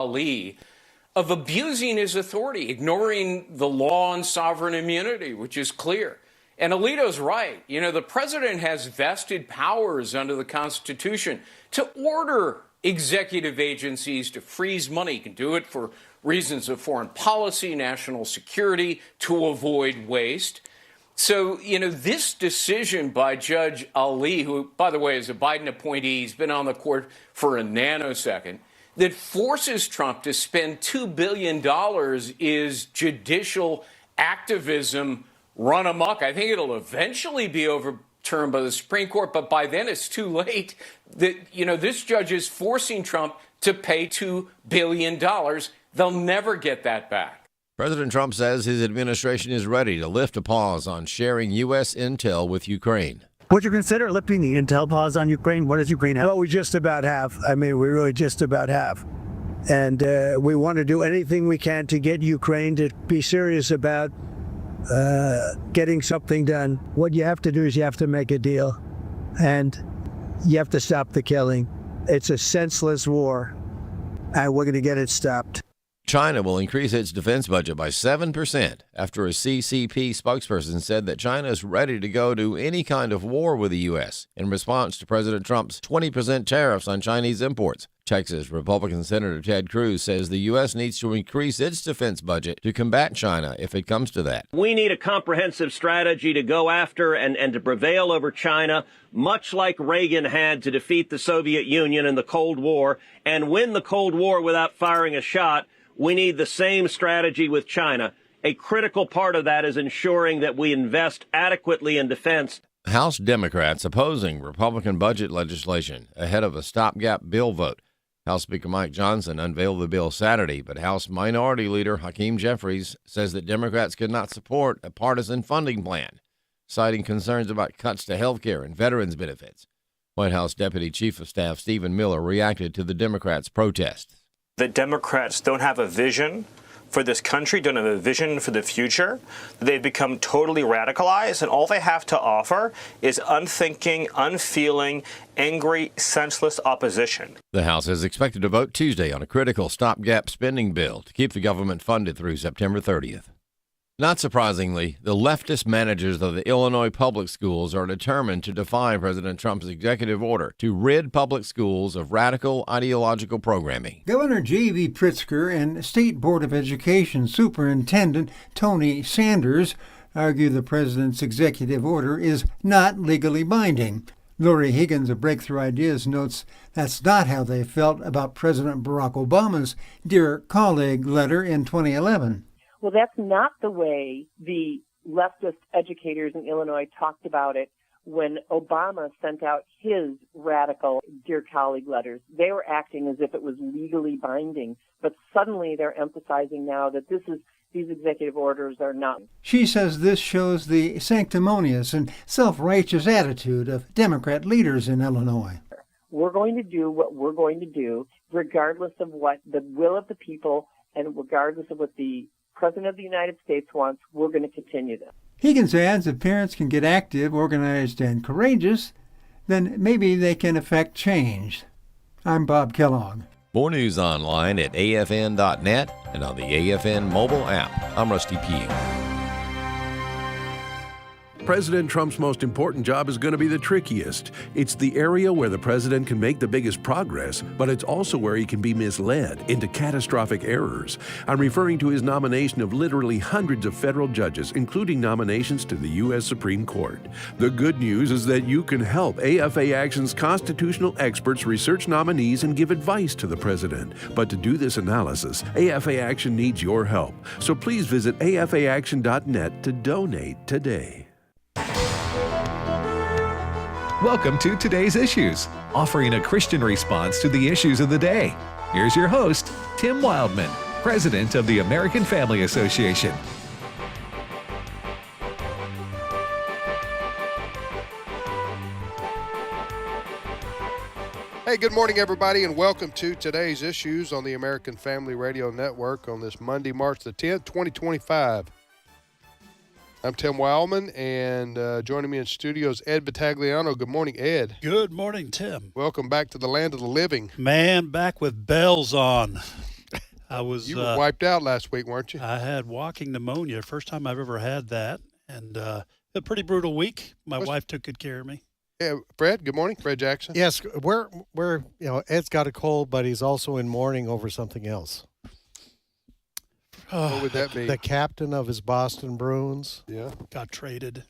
Ali of abusing his authority, ignoring the law on sovereign immunity, which is clear. And Alito's right. You know, the president has vested powers under the Constitution to order executive agencies to freeze money. He can do it for reasons of foreign policy, national security, to avoid waste. So, you know, this decision by Judge Ali, who, by the way, is a Biden appointee, he's been on the court for a nanosecond, that forces Trump to spend $2 billion is judicial activism run amok. I think it'll eventually be overturned by the Supreme Court, but by then it's too late. That, you know, this judge is forcing Trump to pay $2 billion. They'll never get that back. President Trump says his administration is ready to lift a pause on sharing U.S. intel with Ukraine. Would you consider lifting the intel pause on Ukraine? What does Ukraine have? Well, we just about have. I mean, we really just about have. And we want to do anything we can to get Ukraine to be serious about getting something done. What you have to do is you have to make a deal. And you have to stop the killing. It's a senseless war. And we're going to get it stopped. China will increase its defense budget by 7% after a CCP spokesperson said that China is ready to go to any kind of war with the U.S. in response to President Trump's 20% tariffs on Chinese imports. Texas Republican Senator Ted Cruz says the U.S. needs to increase its defense budget to combat China if it comes to that. We need a comprehensive strategy to go after and to prevail over China, much like Reagan had to defeat the Soviet Union in the Cold War and win the Cold War without firing a shot. We need the same strategy with China. A critical part of that is ensuring that we invest adequately in defense. House Democrats opposing Republican budget legislation ahead of a stopgap bill vote. House Speaker Mike Johnson unveiled the bill Saturday, but House Minority Leader Hakeem Jeffries says that Democrats could not support a partisan funding plan, citing concerns about cuts to health care and veterans benefits. White House Deputy Chief of Staff Stephen Miller reacted to the Democrats' protests. The Democrats don't have a vision for this country, don't have a vision for the future. They've become totally radicalized, and all they have to offer is unthinking, unfeeling, angry, senseless opposition. The House is expected to vote Tuesday on a critical stopgap spending bill to keep the government funded through September 30th. Not surprisingly, the leftist managers of the Illinois public schools are determined to defy President Trump's executive order to rid public schools of radical ideological programming. Governor J.B. Pritzker and State Board of Education Superintendent Tony Sanders argue the president's executive order is not legally binding. Lori Higgins of Breakthrough Ideas notes that's not how they felt about President Barack Obama's Dear Colleague letter in 2011. Well, that's not the way the leftist educators in Illinois talked about it when Obama sent out his radical Dear Colleague letters. They were acting as if it was legally binding, but suddenly they're emphasizing now that these executive orders are not. She says this shows the sanctimonious and self-righteous attitude of Democrat leaders in Illinois. We're going to do what we're going to do, regardless of what the will of the people and regardless of what the President of the United States wants. We're going to continue this. Higgins adds if parents can get active, organized, and courageous, then maybe they can affect change. I'm Bob Kellogg. More news online at afn.net and on the AFN mobile app. I'm Rusty Pugh. President Trump's most important job is going to be the trickiest. It's the area where the president can make the biggest progress, but it's also where he can be misled into catastrophic errors. I'm referring to his nomination of literally hundreds of federal judges, including nominations to the U.S. Supreme Court. The good news is that you can help AFA Action's constitutional experts research nominees and give advice to the president. But to do this analysis, AFA Action needs your help. So please visit afaaction.net to donate today. Welcome to Today's Issues, offering a Christian response to the issues of the day. Here's your host, Tim Wildmon, President of the American Family Association. Hey, good morning, everybody, and welcome to Today's Issues on the American Family Radio Network on this Monday, March the 10th, 2025. I'm Tim Wildman, and joining me in studio is Ed Battagliano. Good morning, Ed. Good morning, Tim. Welcome back to the land of the living. Man, back with bells on. You were wiped out last week, weren't you? I had walking pneumonia. First time I've ever had that, and a pretty brutal week. My wife took good care of me. Yeah, Fred. Good morning, Fred Jackson. Yes, Ed's got a cold, but he's also in mourning over something else. What would that be? The captain of his Boston Bruins got traded.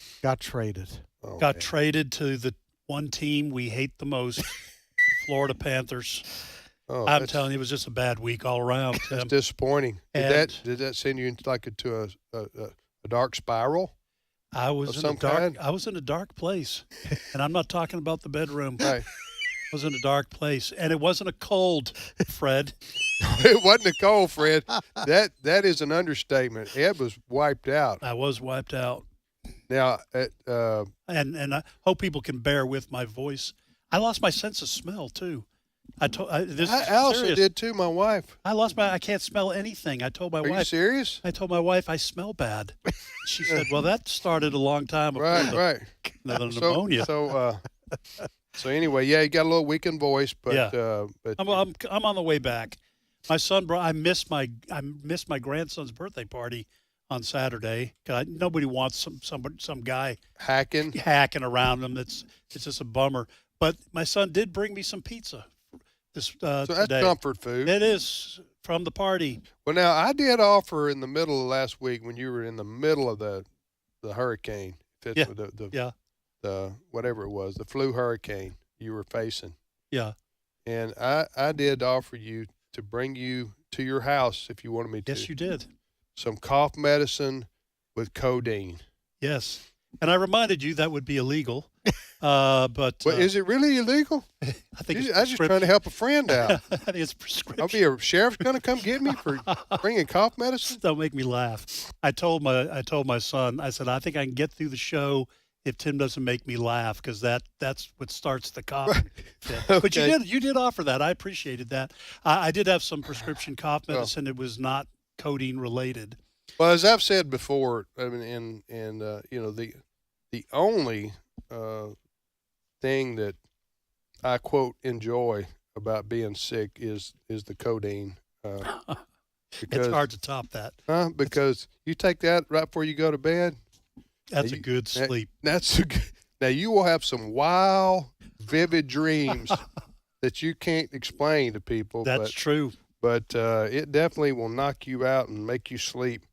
Oh, got man. traded to the one team we hate the most, Florida Panthers. Oh, I'm telling you, it was just a bad week all around. That's disappointing. Did that send you into a dark spiral? I was of some kind? I was in a dark place, and I'm not talking about the bedroom. Right. I was in a dark place, and it wasn't a cold, Fred. It wasn't a cold, Fred. That is an understatement. Ed was wiped out. I was wiped out. Now, and I hope people can bear with my voice. I lost my sense of smell too. Allison did too. My wife. I can't smell anything. I told my wife. Are you serious? I told my wife I smell bad. She said, "Well, that started a long time ago." Right. The pneumonia. So anyway, yeah, you got a little weakened voice, but but I'm on the way back. My son I missed my grandson's birthday party on Saturday. Nobody wants some guy hacking around them. It's just a bummer. But my son did bring me some pizza. So that's today. comfort food. It is from the party. Well, now I did offer in the middle of last week when you were in the middle of the hurricane. The whatever it was, the flu hurricane you were facing. Yeah. And I did offer you to bring you to your house if you wanted me to. Yes, you did. Some cough medicine with codeine. Yes. And I reminded you that would be illegal. But is it really illegal? I think I was just trying to help a friend out. I think it's prescription. I'll be a sheriff's going to come get me for bringing cough medicine. Don't make me laugh. I told my son. I said I think I can get through the show if Tim doesn't make me laugh, because that's what starts the cough. Okay. But you did offer that. I appreciated that. I did have some prescription cough medicine. It was not codeine related. Well, as I've said before, I mean, the only thing that I quote enjoy about being sick is the codeine. It's hard to top that. Because you take that right before you go to bed. That's a good sleep. Now you will have some wild, vivid dreams that you can't explain to people. That's true. But it definitely will knock you out and make you sleep.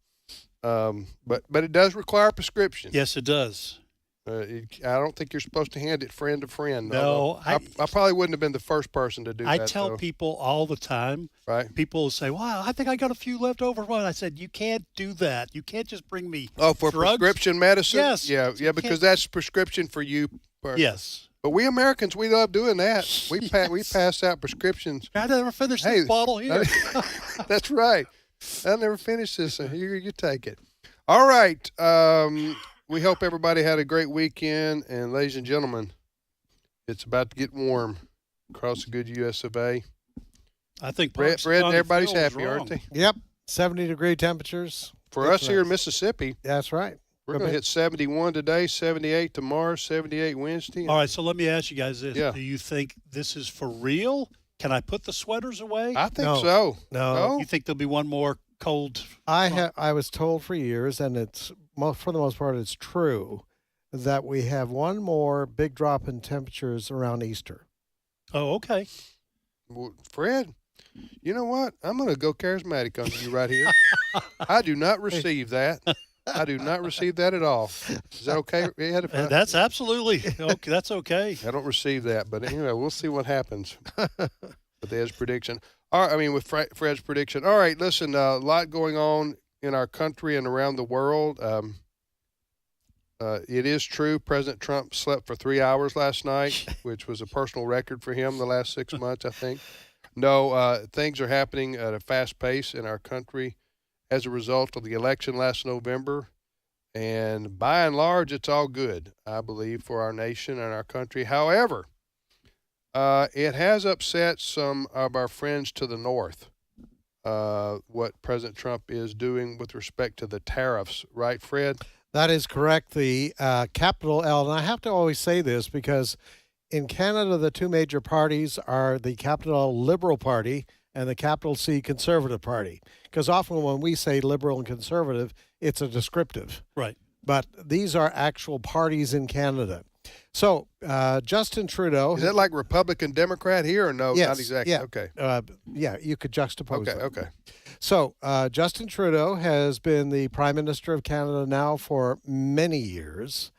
But it does require a prescription. Yes, it does. I don't think you're supposed to hand it friend to friend. No, I probably wouldn't have been the first person to do that. I tell people all the time. Right. People will say, "Wow, I think I got a few left over." I said, "You can't do that. You can't just bring me for drugs. Prescription medicine." Yes. Yeah, because that's prescription for you. Yes. But we Americans, we love doing that. We pass out prescriptions. I never finished this bottle here. That's right. I'll never finish this. So here, you take it. All right. We hope everybody had a great weekend. And ladies and gentlemen, it's about to get warm across the good U.S. of A. I think Fred and everybody's happy, aren't they? Yep. 70-degree temperatures. For us here in Mississippi. That's right. We're going to hit 71 today, 78 tomorrow, 78 Wednesday. All right, so let me ask you guys this. Yeah. Do you think this is for real? Can I put the sweaters away? I think so. No. You think there'll be one more cold? I was told for years, and it's for the most part it's true, that we have one more big drop in temperatures around Easter. Oh, okay. Well, Fred, you know what? I'm going to go charismatic on you right here. I do not receive that. I do not receive that at all. Is that okay, Ed? That's absolutely okay. That's okay. I don't receive that, but anyway, we'll see what happens with Ed's prediction. All right, I mean, with Fred's prediction. All right, listen, a lot going on in our country and around the world. It is true President Trump slept for 3 hours last night, which was a personal record for him the last 6 months, I think. No, things are happening at a fast pace in our country as a result of the election last November. And by and large, it's all good, I believe, for our nation and our country. However, it has upset some of our friends to the north, what President Trump is doing with respect to the tariffs. Right, Fred? That is correct. The capital L, and I have to always say this because in Canada, the two major parties are the capital Liberal Party and the capital C Conservative Party. Because often when we say liberal and conservative, it's a descriptive. Right. But these are actual parties in Canada. So Justin Trudeau. Is that like Republican, Democrat here or no? Yes, Not exactly. yeah. Okay. Yeah, you could juxtapose them. Okay. So Justin Trudeau has been the Prime Minister of Canada now for many years.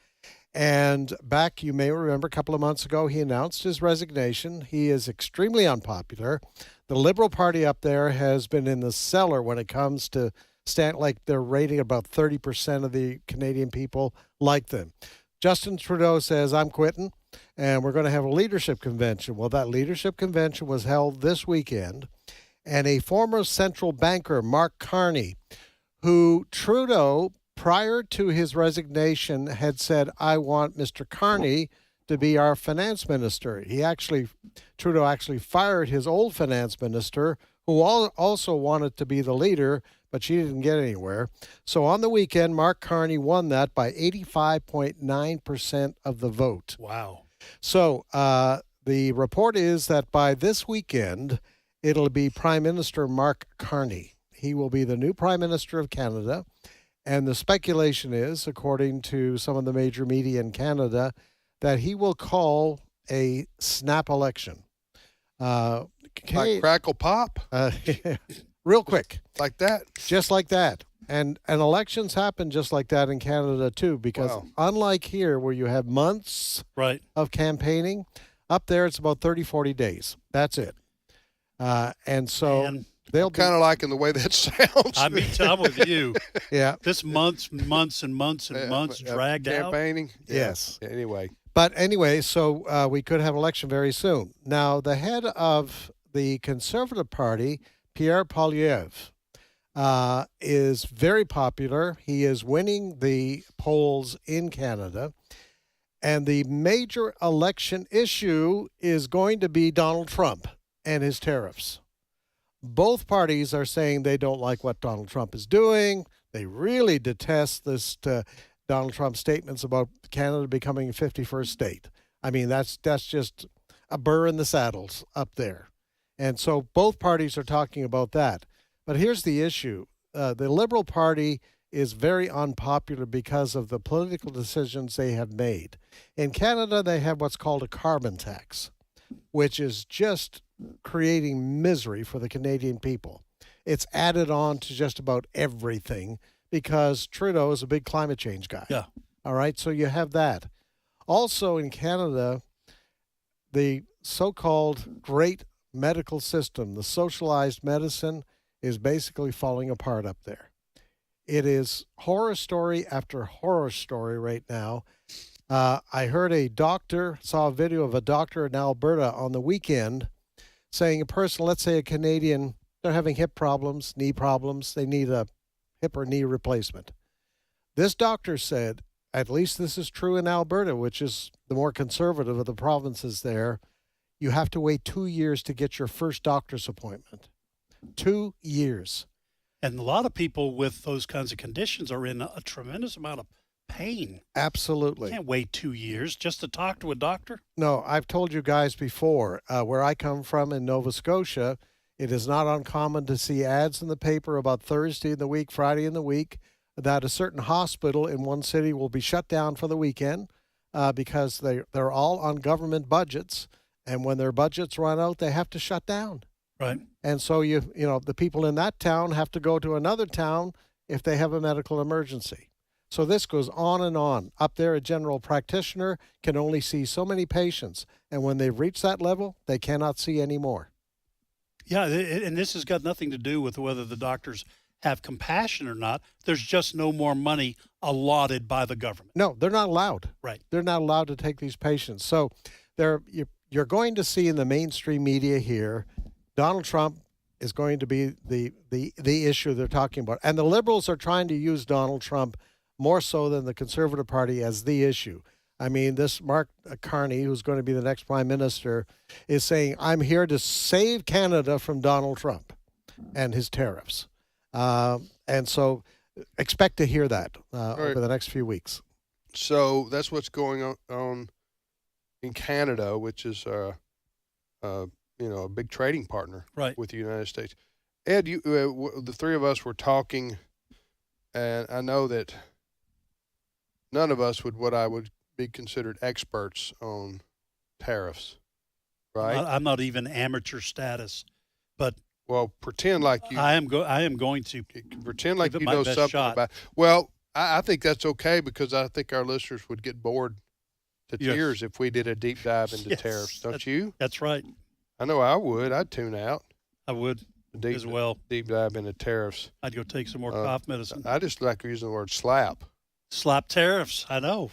And back, you may remember, a couple of months ago, he announced his resignation. He is extremely unpopular. The Liberal Party up there has been in the cellar when it comes to like they're rating about 30% of the Canadian people like them. Justin Trudeau says, I'm quitting, and we're going to have a leadership convention. Well, that leadership convention was held this weekend, and a former central banker, Mark Carney, who Trudeau, prior to his resignation, had said, I want Mr. Carney to be our finance minister. Trudeau actually fired his old finance minister, who also wanted to be the leader, but she didn't get anywhere. So on the weekend, Mark Carney won that by 85.9% of the vote. Wow. So the report is that by this weekend, it'll be Prime Minister Mark Carney. He will be the new Prime Minister of Canada. And the speculation is, according to some of the major media in Canada, that he will call a snap election. Like crackle pop? Real quick. Like that? Just like that. And elections happen just like that in Canada, too, because unlike here where you have months of campaigning, up there it's about 30, 40 days. That's it. And so they'll kind of liking the way that sounds. I'm with you. Yeah. This months and months dragged out. Campaigning? Yes. Yeah, anyway. But anyway, so we could have an election very soon. Now, the head of the Conservative Party, Pierre Poilievre, is very popular. He is winning the polls in Canada. And the major election issue is going to be Donald Trump and his tariffs. Both parties are saying they don't like what Donald Trump is doing. They really detest this Donald Trump statements about Canada becoming a 51st state. I mean, that's just a burr in the saddles up there. And so both parties are talking about that. But here's the issue. The Liberal Party is very unpopular because of the political decisions they have made. In Canada, they have what's called a carbon tax, which is just creating misery for the Canadian people. It's added on to just about everything because Trudeau is a big climate change guy. Yeah. All right, so you have that. Also in Canada, the so-called great medical system, the socialized medicine, is basically falling apart up there. It is horror story after horror story right now. I heard saw a video of a doctor in Alberta on the weekend saying a person, let's say a Canadian, they're having hip problems, knee problems, they need a hip or knee replacement. This doctor said, at least this is true in Alberta, which is the more conservative of the provinces there, you have to wait 2 years to get your first doctor's appointment. 2 years. And a lot of people with those kinds of conditions are in a tremendous amount of pain. Absolutely. You can't wait 2 years just to talk to a doctor. No, I've told you guys before, where I come from in Nova Scotia, it is not uncommon to see ads in the paper about Thursday in the week, Friday in the week, that a certain hospital in one city will be shut down for the weekend because they're all on government budgets. And when their budgets run out, they have to shut down. Right. And so the people in that town have to go to another town if they have a medical emergency. So this goes on and on. Up there, a general practitioner can only see so many patients. And when they've reached that level, they cannot see any more. Yeah, and this has got nothing to do with whether the doctors have compassion or not. There's just no more money allotted by the government. No, they're not allowed. Right. They're not allowed to take these patients. So you're going to see in the mainstream media here, Donald Trump is going to be the issue they're talking about. And the Liberals are trying to use Donald Trump more so than the Conservative Party as the issue. I mean, this Mark Carney, who's going to be the next prime minister, is saying, I'm here to save Canada from Donald Trump and his tariffs. And so expect to hear that over the next few weeks. So that's what's going on in Canada, which is a big trading partner right. with the United States. Ed, the three of us were talking, and I know that none of us what I would be considered experts on tariffs, right? I'm not even amateur status, but well, pretend like you. I am going to pretend like you know something shot. about. Well, I think that's okay because I think our listeners would get bored to tears if we did a deep dive into tariffs. Don't you? That's right. I know I would. I'd tune out. I would as well. Deep dive into tariffs. I'd go take some more cough medicine. I just like using the word slap. Slap tariffs. I know.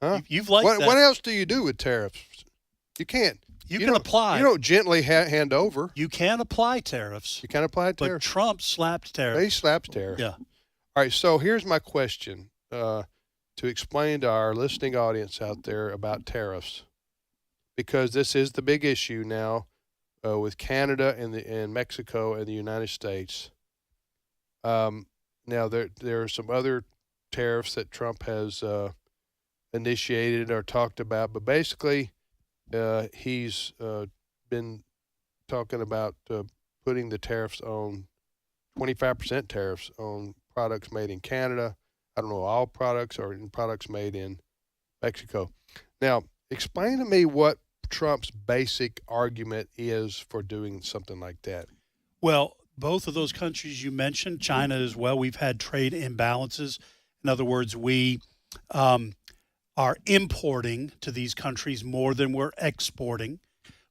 Huh? You've liked that. What else do you do with tariffs? You can't. You can apply. You don't gently hand over. You can apply tariffs. You can apply tariffs. But Trump slapped tariffs. He slaps tariffs. Yeah. All right. So here's my question to explain to our listening audience out there about tariffs, because this is the big issue now with Canada and Mexico and the United States. Now there are some other tariffs that Trump has initiated or talked about, but basically he's been talking about putting the tariffs on 25% tariffs on products made in Canada. I don't know, all products or in products made in Mexico. Now, explain to me what Trump's basic argument is for doing something like that. Well, both of those countries you mentioned, China as well, we've had trade imbalances. In other words, we are importing to these countries more than we're exporting,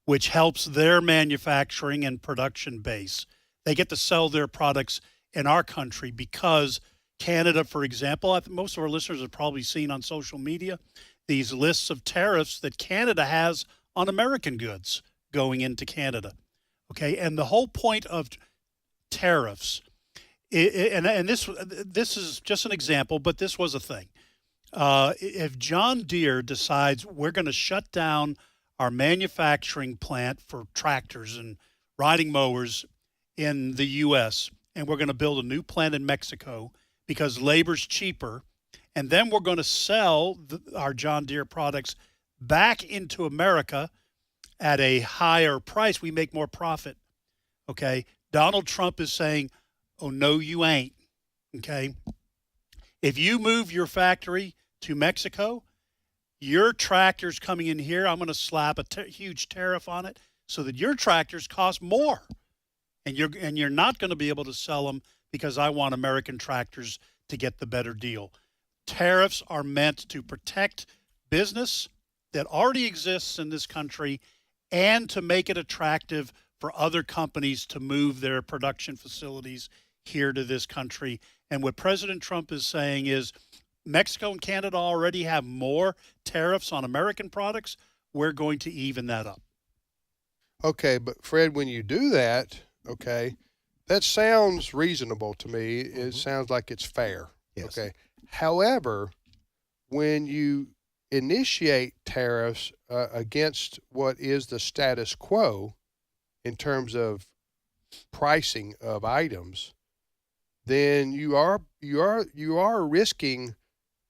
which helps their manufacturing and production base. They get to sell their products in our country because Canada, for example, most of our listeners have probably seen on social media these lists of tariffs that Canada has on American goods going into Canada. Okay, and the whole point of tariffs, and this is just an example, but this was a thing. If John Deere decides we're going to shut down our manufacturing plant for tractors and riding mowers in the U.S., and we're going to build a new plant in Mexico because labor's cheaper, and then we're going to sell our John Deere products back into America at a higher price, we make more profit. Okay, Donald Trump is saying, oh, no, you ain't. Okay, if you move your factory to Mexico, your tractor's coming in here, I'm going to slap a huge tariff on it so that your tractors cost more. And you're not going to be able to sell them because I want American tractors to get the better deal. Tariffs are meant to protect business that already exists in this country and to make it attractive for other companies to move their production facilities here to this country. And what President Trump is saying is Mexico and Canada already have more tariffs on American products. We're going to even that up. Okay, but Fred, when you do that, okay, that sounds reasonable to me. It sounds like it's fair. Yes. Okay. However, when you initiate tariffs against what is the status quo in terms of pricing of items, then you are risking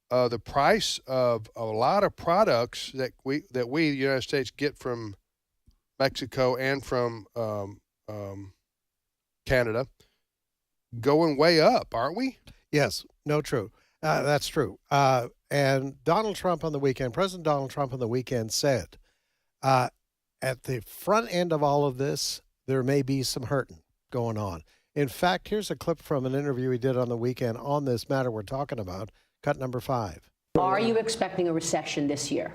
the price of a lot of products that we the United States get from Mexico and from Canada going way up, aren't we? Yes, no, true. That's true. And Donald Trump on the weekend, President Donald Trump on the weekend said, at the front end of all of this, there may be some hurting going on. In fact, here's a clip from an interview he did on the weekend on this matter we're talking about, cut number 5. Are you expecting a recession this year?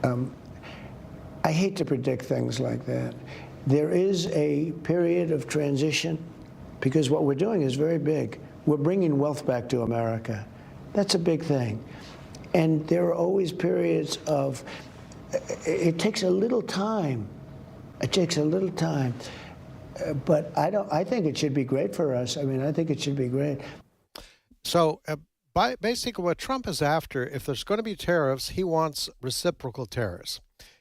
I hate to predict things like that. There is a period of transition because what we're doing is very big. We're bringing wealth back to America. That's a big thing. And there are always periods of, it takes a little time. It takes a little time. But I think it should be great for us. I mean, I think it should be great. So basically what Trump is after, if there's going to be tariffs, he wants reciprocal tariffs.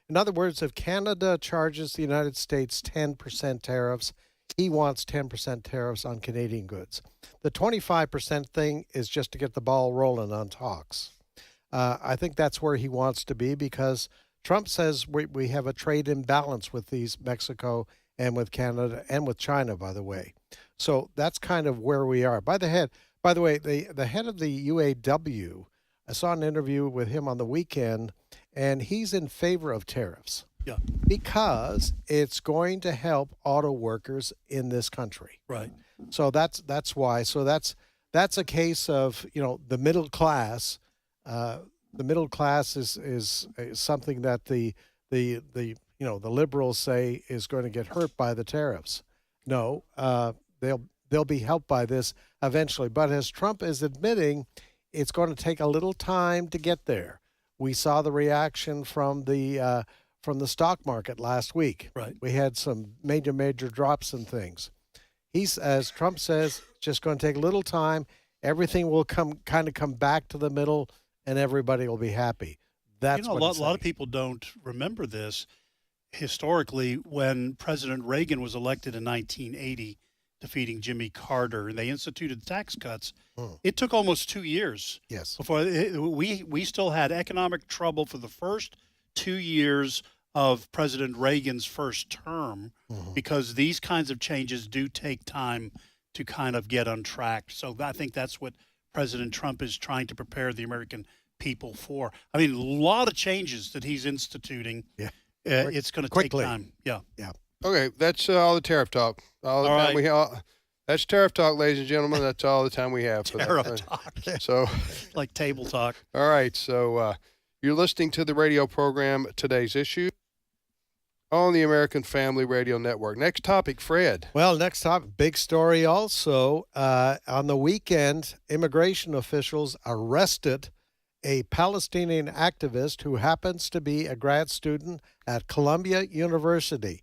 In other words, if Canada charges the United States 10% tariffs, he wants 10% tariffs on Canadian goods. The 25% thing is just to get the ball rolling on talks. I think that's where he wants to be because Trump says we have a trade imbalance with these Mexico and with Canada and with China, by the way. So that's kind of where we are. By the way, the head of the UAW, I saw an interview with him on the weekend, and he's in favor of tariffs. Yeah. Because it's going to help auto workers in this country. Right. So that's why. So that's a case of, the middle class. The middle class is something that the liberals say is going to get hurt by the tariffs. No, they'll be helped by this eventually. But as Trump is admitting, it's going to take a little time to get there. We saw the reaction from the stock market last week. Right. We had some major drops and things. He's, as Trump says, just going to take a little time. Everything will come back to the middle, and everybody will be happy. That's what a lot of people don't remember this. Historically, when President Reagan was elected in 1980, defeating Jimmy Carter, and they instituted tax cuts, it took almost 2 years. Yes. Before we still had economic trouble for the first 2 years of President Reagan's first term, because these kinds of changes do take time to kind of get untracked. So I think that's what President Trump is trying to prepare the American people for. I mean, a lot of changes that he's instituting. Yeah. It's going to take time. Yeah. Yeah. Okay, that's all the tariff talk. All the time we have. That's tariff talk, ladies and gentlemen. That's all the time we have for Tariff that. talk. So, like table talk. All right. So you're listening to the radio program Today's Issue on the American Family Radio Network. Next topic, Fred. Well, next topic, big story also. On the weekend, immigration officials arrested a Palestinian activist who happens to be a grad student at Columbia University.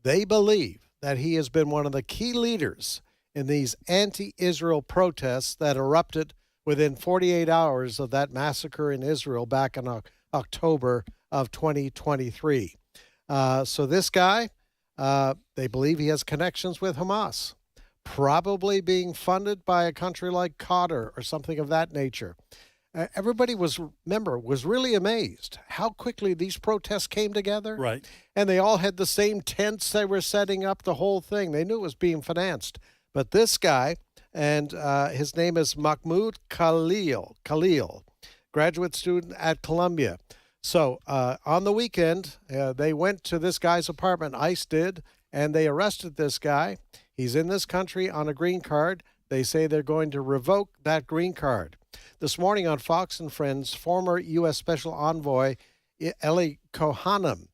They believe that he has been one of the key leaders in these anti-Israel protests that erupted within 48 hours of that massacre in Israel back in October of 2023. So this guy, they believe he has connections with Hamas, probably being funded by a country like Qatar or something of that nature. Everybody was really amazed how quickly these protests came together. Right. And they all had the same tents they were setting up, the whole thing. They knew it was being financed. But this guy, and his name is Mahmoud Khalil, graduate student at Columbia. So on the weekend, they went to this guy's apartment, ICE did, and they arrested this guy. He's in this country on a green card. They say they're going to revoke that green card. This morning on Fox and Friends, former U.S. Special Envoy Eli Kohanim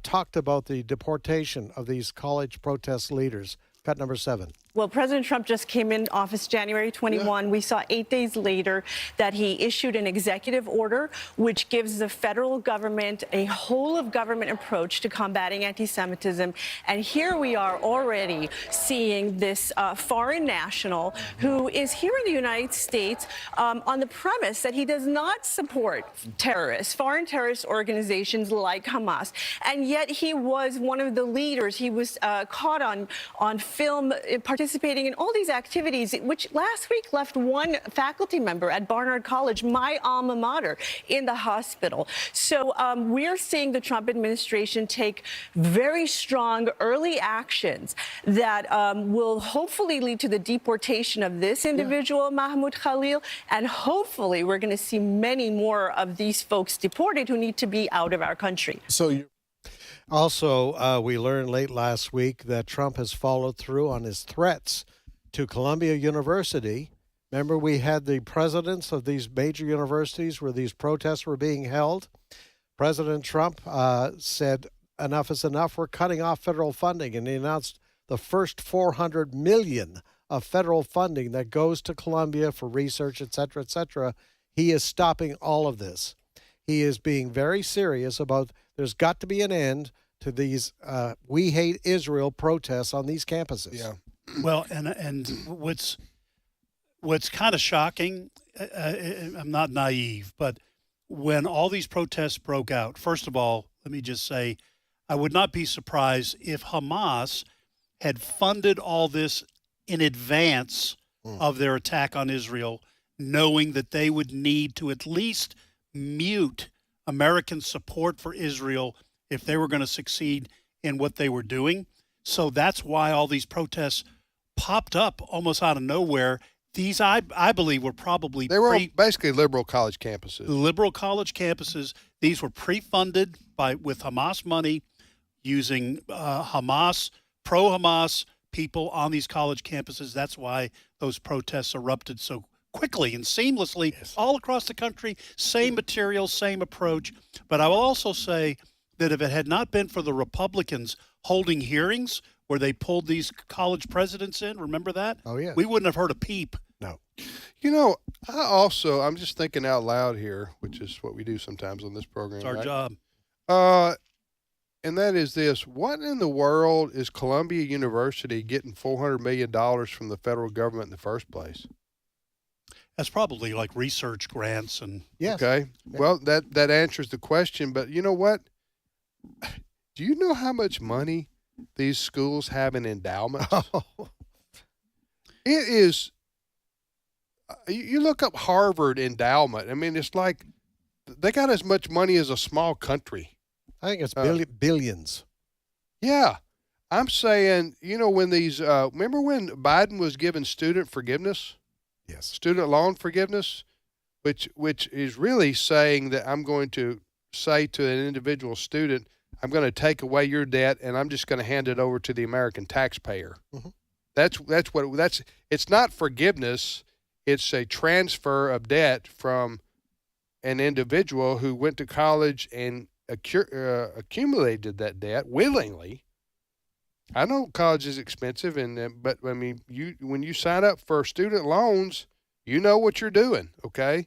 talked about the deportation of these college protest leaders. Cut number 7. Well, President Trump just came in office January 21. Yeah. We saw 8 days later that he issued an executive order which gives the federal government a whole-of-government approach to combating anti-Semitism. And here we are already seeing this foreign national who is here in the United States on the premise that he does not support terrorists, foreign terrorist organizations like Hamas. And yet he was one of the leaders. He was caught on film participating in all these activities, which last week left one faculty member at Barnard College, my alma mater, in the hospital. So we're seeing the Trump administration take very strong early actions that will hopefully lead to the deportation of this individual, Mahmoud Khalil, and hopefully we're going to see many more of these folks deported who need to be out of our country. Also, we learned late last week that Trump has followed through on his threats to Columbia University. Remember, we had the presidents of these major universities where these protests were being held. President Trump said, enough is enough. We're cutting off federal funding. And he announced the first $400 million of federal funding that goes to Columbia for research, et cetera, et cetera. He is stopping all of this. He is being very serious about there's got to be an end to these We Hate Israel protests on these campuses. Yeah. Well, and what's kind of shocking, I'm not naive, but when all these protests broke out, first of all, let me just say, I would not be surprised if Hamas had funded all this in advance of their attack on Israel, knowing that they would need to at least mute American support for Israel if they were going to succeed in what they were doing. So that's why all these protests popped up almost out of nowhere. These, I believe, were probably on basically liberal college campuses. Liberal college campuses. These were pre-funded with Hamas money, using Hamas, pro-Hamas people on these college campuses. That's why those protests erupted so quickly and seamlessly all across the country. Same material, same approach. But I will also say that if it had not been for the Republicans holding hearings where they pulled these college presidents in, remember that? Oh, yeah. We wouldn't have heard a peep. No. You know, I'm just thinking out loud here, which is what we do sometimes on this program. It's our job. And that is this: what in the world is Columbia University getting $400 million from the federal government in the first place? That's probably like research grants and. Yes. Okay. Yeah. Well, that answers the question. But you know what? Do you know how much money these schools have in endowments? It is. You look up Harvard endowment. I mean, it's like they got as much money as a small country. I think it's billions. Yeah. I'm saying, when these, remember when Biden was giving student forgiveness? Yes. Student loan forgiveness, which is really saying that I'm going to say to an individual student, I'm going to take away your debt and I'm just going to hand it over to the American taxpayer. Mm-hmm. It's not forgiveness. It's a transfer of debt from an individual who went to college and accumulated that debt willingly. I know college is expensive, but I mean, when you sign up for student loans, you know what you're doing, okay?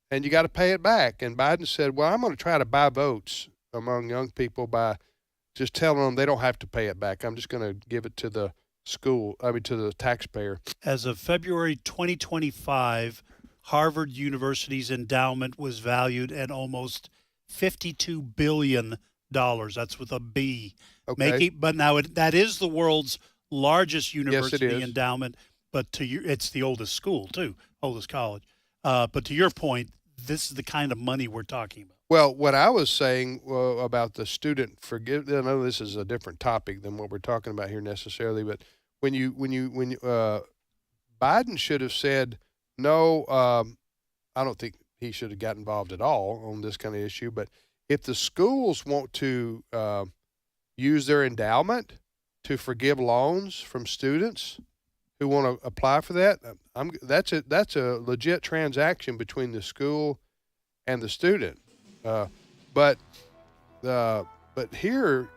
And you got to pay it back. And Biden said, well, I'm going to try to buy votes among young people by just telling them they don't have to pay it back. I'm just going to give it to the to the taxpayer. As of February 2025, Harvard University's endowment was valued at almost $52 billion. That's with a B. Okay. But now that is the world's largest university Yes, it is. endowment, but it's the oldest school too, oldest college. But to your point, this is the kind of money we're talking about. Well, what I was saying about the student forgiveness, I know this is a different topic than what we're talking about here necessarily, but when Biden should have said, no, I don't think he should have got involved at all on this kind of issue, but if the schools want to use their endowment to forgive loans from students who want to apply for that, that's a legit transaction between the school and the student. But here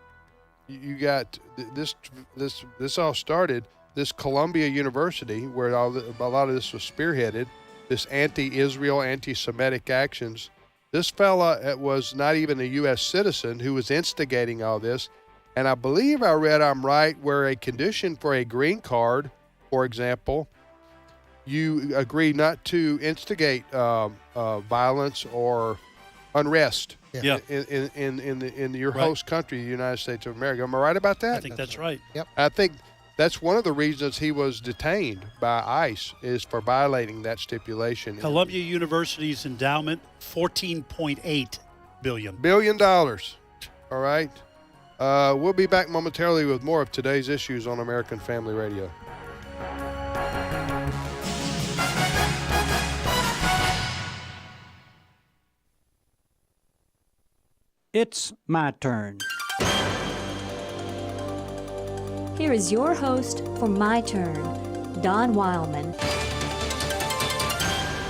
you got this all started, this Columbia University where a lot of this was spearheaded, this anti-Israel, anti-Semitic actions. This fella was not even a U.S. citizen who was instigating all this. And I believe I read I'm right where a condition for a green card, for example, you agree not to instigate violence or unrest in your host country, the United States of America. Am I right about that? I think that's right. Yep. I think that's one of the reasons he was detained by ICE is for violating that stipulation. Columbia University's endowment, $14.8 billion. $14 billion. All right. We'll be back momentarily with more of today's issues on American Family Radio. It's my turn. Here is your host for My Turn, Don Wildmon.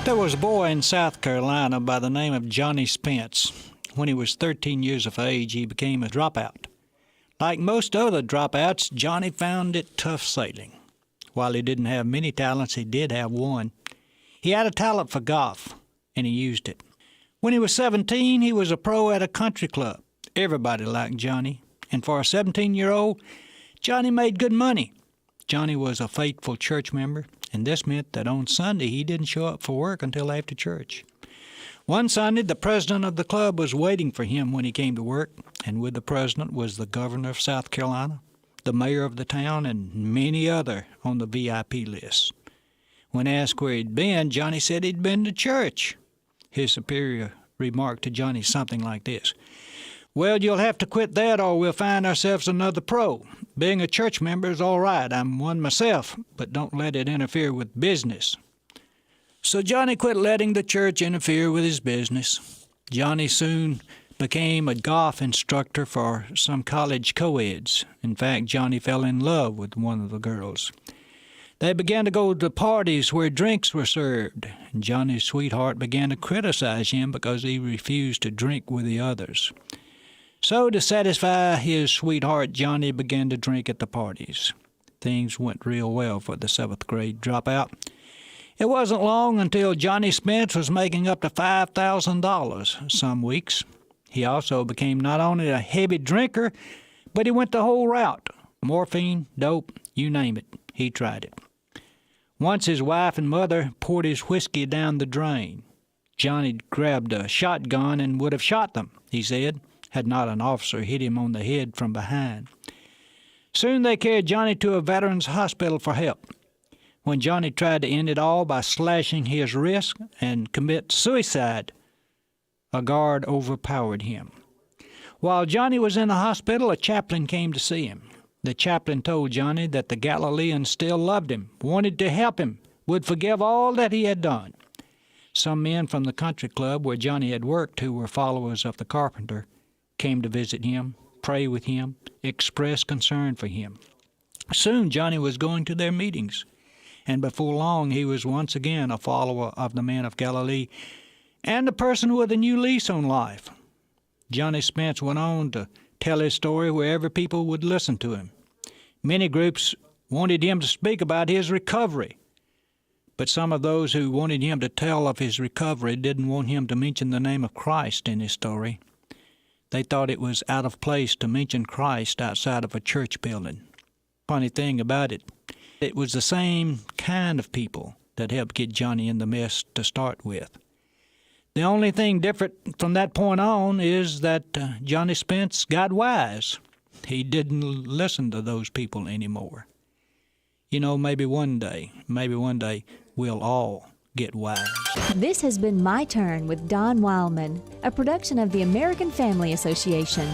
There was a boy in South Carolina by the name of Johnny Spence. When he was 13 years of age, he became a dropout. Like most other dropouts, Johnny found it tough sailing. While he didn't have many talents, he did have one. He had a talent for golf, and he used it. When he was 17, he was a pro at a country club. Everybody liked Johnny, and for a 17-year-old, Johnny made good money. Johnny was a faithful church member, and this meant that on Sunday he didn't show up for work until after church. One Sunday, the president of the club was waiting for him when he came to work, and with the president was the governor of South Carolina, the mayor of the town, and many other on the VIP list. When asked where he'd been, Johnny said he'd been to church. His superior remarked to Johnny something like this. "Well, you'll have to quit that or we'll find ourselves another pro. Being a church member is all right. I'm one myself, but don't let it interfere with business." So Johnny quit letting the church interfere with his business. Johnny soon became a golf instructor for some college co-eds. In fact, Johnny fell in love with one of the girls. They began to go to parties where drinks were served, and Johnny's sweetheart began to criticize him because he refused to drink with the others. So to satisfy his sweetheart, Johnny began to drink at the parties. Things went real well for the 7th grade dropout. It wasn't long until Johnny Spence was making up to $5,000 some weeks. He also became not only a heavy drinker, but he went the whole route. Morphine, dope, you name it, he tried it. Once his wife and mother poured his whiskey down the drain. Johnny grabbed a shotgun and would have shot them, he said, had not an officer hit him on the head from behind. Soon they carried Johnny to a veterans hospital for help. When Johnny tried to end it all by slashing his wrist and commit suicide, a guard overpowered him. While Johnny was in the hospital, a chaplain came to see him. The chaplain told Johnny that the Galileans still loved him, wanted to help him, would forgive all that he had done. Some men from the country club where Johnny had worked, who were followers of the carpenter, came to visit him, pray with him, express concern for him. Soon Johnny was going to their meetings, and before long he was once again a follower of the man of Galilee and a person with a new lease on life. Johnny Spence went on to tell his story wherever people would listen to him. Many groups wanted him to speak about his recovery, but some of those who wanted him to tell of his recovery didn't want him to mention the name of Christ in his story. They thought it was out of place to mention Christ outside of a church building. Funny thing about it, it was the same kind of people that helped get Johnny in the mess to start with. The only thing different from that point on is that Johnny Spence got wise. He didn't listen to those people anymore. You know, maybe one day, we'll all get wise. This has been My Turn with Don Wildmon, a production of the American Family Association.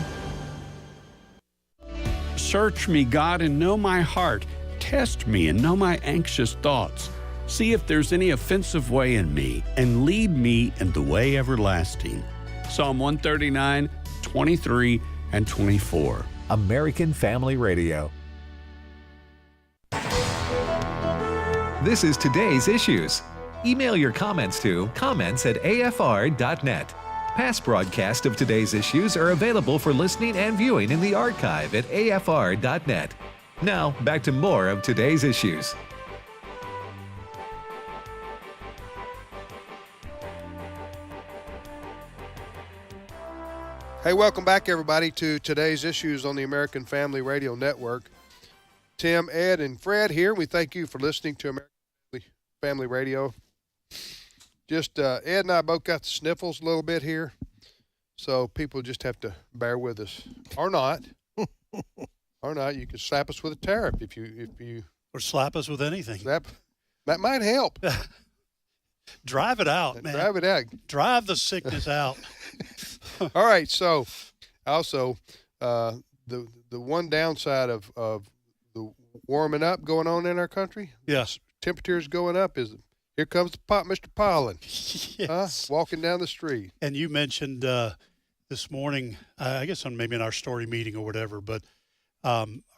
Search me, God, and know my heart. Test me and know my anxious thoughts. See if there's any offensive way in me, and lead me in the way everlasting. Psalm 139, 23, and 24. American Family Radio. This is today's issues. Email your comments to comments@afr.net. Past broadcasts of today's issues are available for listening and viewing in the archive at afr.net. Now, back to more of today's issues. Hey, welcome back, everybody, to today's issues on the American Family Radio Network. Tim, Ed, and Fred here. We thank you for listening to American Family Radio. Just Ed and I both got the sniffles a little bit here, so people just have to bear with us, or not. Or not. You can slap us with a tariff if you or slap us with anything. That might help. Drive it out, man. Drive it out. Drive the sickness out. All right. So, also, the one downside of the warming up going on in our country, yes, temperatures going up, is here comes Mr. Pollen, yes, walking down the street. And you mentioned this morning, I guess maybe in our story meeting or whatever, but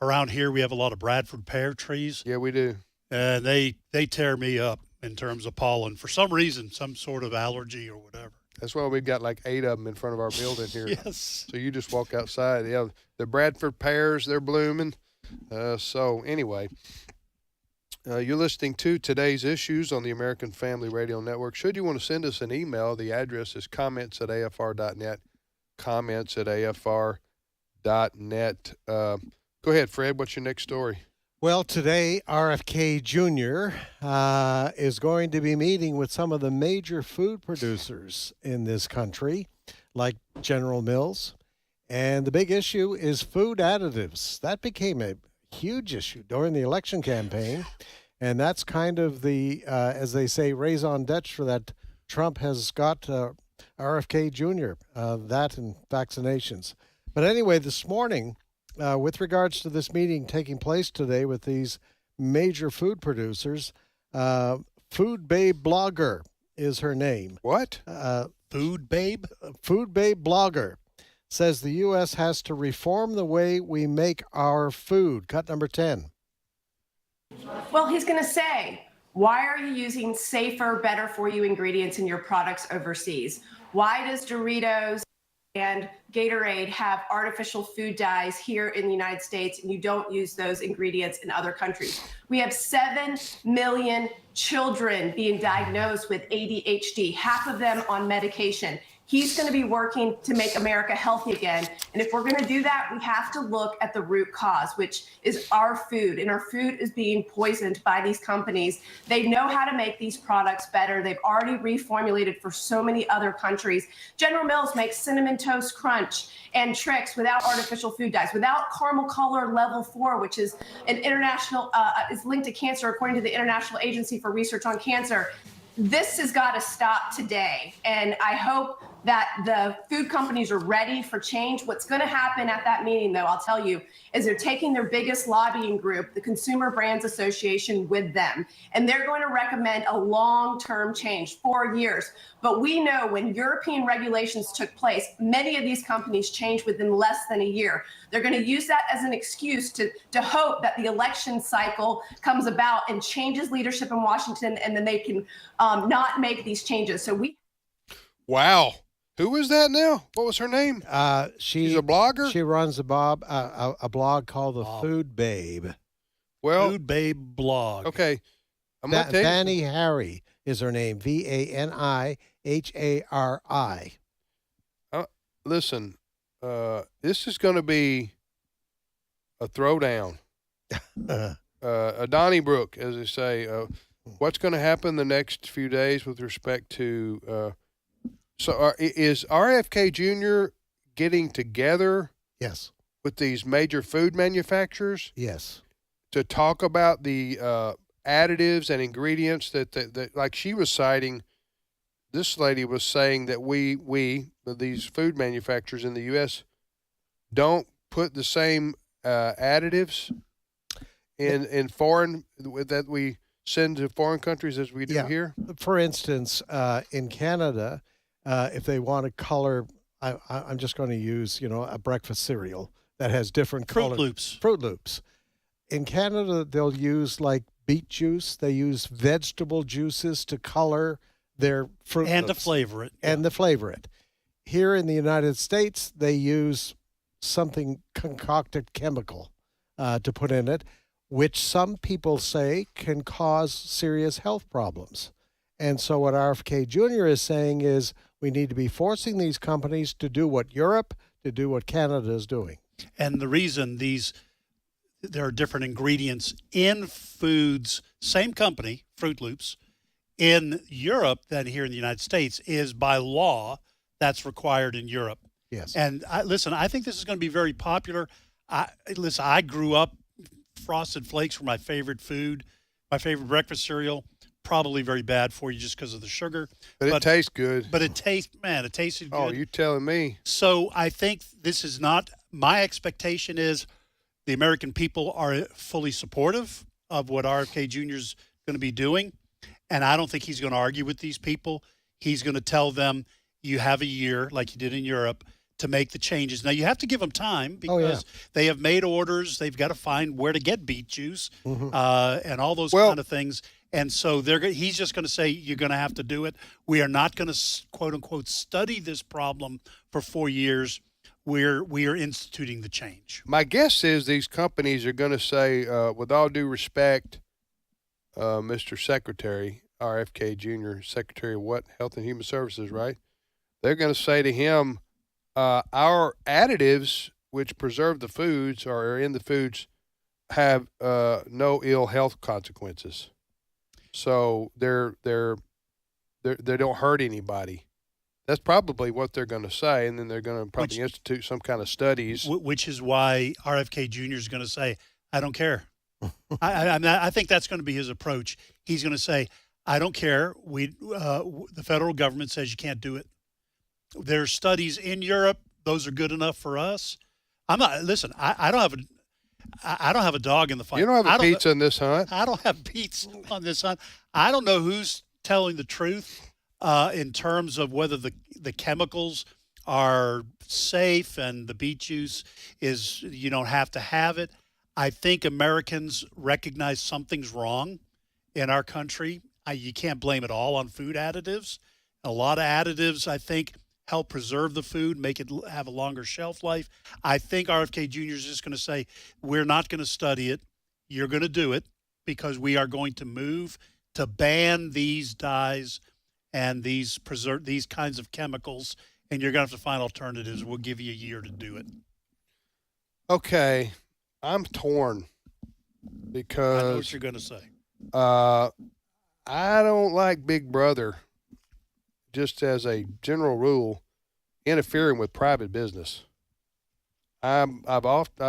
around here we have a lot of Bradford pear trees. Yeah, we do. And they tear me up in terms of pollen for some reason, some sort of allergy or whatever. That's why we've got like 8 of them in front of our building here. Yes. So you just walk outside. Yeah, the Bradford pears, they're blooming. So anyway, you're listening to today's issues on the American Family Radio Network. Should you want to send us an email, the address is comments@afr.net, comments@afr.net. Go ahead, Fred. What's your next story? Well, today, RFK Jr. Is going to be meeting with some of the major food producers in this country, like General Mills. And the big issue is food additives. That became a huge issue during the election campaign. And that's kind of the, as they say, raison d'etre that Trump has got RFK Jr., that and vaccinations. But anyway, this morning, with regards to this meeting taking place today with these major food producers, Food Babe Blogger is her name. What? Food Babe? Food Babe Blogger says the U.S. has to reform the way we make our food. Cut number 10. Well, he's going to say, why are you using safer, better for you ingredients in your products overseas? Why does Doritos and Gatorade have artificial food dyes here in the United States and you don't use those ingredients in other countries? We have 7 million children being diagnosed with ADHD, half of them on medication. He's going to be working to make America healthy again. And if we're going to do that, we have to look at the root cause, which is our food. And our food is being poisoned by these companies. They know how to make these products better. They've already reformulated for so many other countries. General Mills makes Cinnamon Toast Crunch and Trix without artificial food dyes, without caramel color level 4, which is an international, is linked to cancer according to the International Agency for Research on Cancer. This has got to stop today. And I hope that the food companies are ready for change. What's going to happen at that meeting, though, I'll tell you, is they're taking their biggest lobbying group, the Consumer Brands Association, with them. And they're going to recommend a long-term change, 4 years. But we know when European regulations took place, many of these companies changed within less than a year. They're going to use that as an excuse to hope that the election cycle comes about and changes leadership in Washington, and then they can not make these changes. So we. Wow. Who is that now? What was her name? She's a blogger? She runs a blog called the Food Babe. Well, Food Babe blog. Okay. Vanny Harry is her name. VANIHARI. Listen, this is going to be a throwdown. A Donnybrook, as they say. What's going to happen the next few days with respect to So is RFK Jr. getting together? Yes. With these major food manufacturers? Yes. To talk about the additives and ingredients that like she was citing, this lady was saying that we these food manufacturers in the U.S. don't put the same additives in foreign that we send to foreign countries as we do here. For instance, in Canada, if they want to color, I'm just going to use, a breakfast cereal that has different colors. Fruit Loops. In Canada, they'll use like beet juice. They use vegetable juices to color their Fruit Loops. And to flavor it. And to flavor it. Here in the United States, they use something concocted chemical to put in it, which some people say can cause serious health problems. And so what RFK Jr. is saying is we need to be forcing these companies to do what Europe, to do what Canada is doing. And the reason there are different ingredients in foods, same company, Fruit Loops, in Europe than here in the United States is by law that's required in Europe. Yes. And I think this is going to be very popular. I grew up, Frosted Flakes were my favorite food, my favorite breakfast cereal. Probably very bad for you just because of the sugar. But it tastes good. But it tasted good. Oh, you telling me. So I think this is not, my expectation is the American people are fully supportive of what RFK Jr. is going to be doing. And I don't think he's going to argue with these people. He's going to tell them you have a year, like you did in Europe, to make the changes. Now, you have to give them time because they have made orders. They've got to find where to get beet juice and all those kind of things. And so he's just going to say, you're going to have to do it. We are not going to, quote unquote, study this problem for 4 years. We are instituting the change. My guess is these companies are going to say, with all due respect, Mr. Secretary, RFK Jr., Secretary of what? Health and Human Services, right? They're going to say to him, our additives, which preserve the foods or are in the foods, have no ill health consequences. So they don't hurt anybody. That's probably what they're going to say, and then they're going to probably institute some kind of studies. Which is why RFK Jr. is going to say, I don't care. I think that's going to be his approach. He's going to say, I don't care. The federal government says you can't do it. There's studies in Europe; those are good enough for us. I'm not. Listen, I don't have a dog in the fight. You don't have a pizza in this hunt. I don't have pizza on this hunt. I don't know who's telling the truth in terms of whether the chemicals are safe and the beet juice is, you don't have to have it. I think Americans recognize something's wrong in our country. You can't blame it all on food additives. A lot of additives, I think, help preserve the food, make it have a longer shelf life. I think RFK Jr. is just going to say, we're not going to study it. You're going to do it because we are going to move to ban these dyes and these kinds of chemicals, and you're going to have to find alternatives. We'll give you a year to do it. Okay. I'm torn because I know what you're going to say. I don't like Big Brother, just as a general rule, interfering with private business. I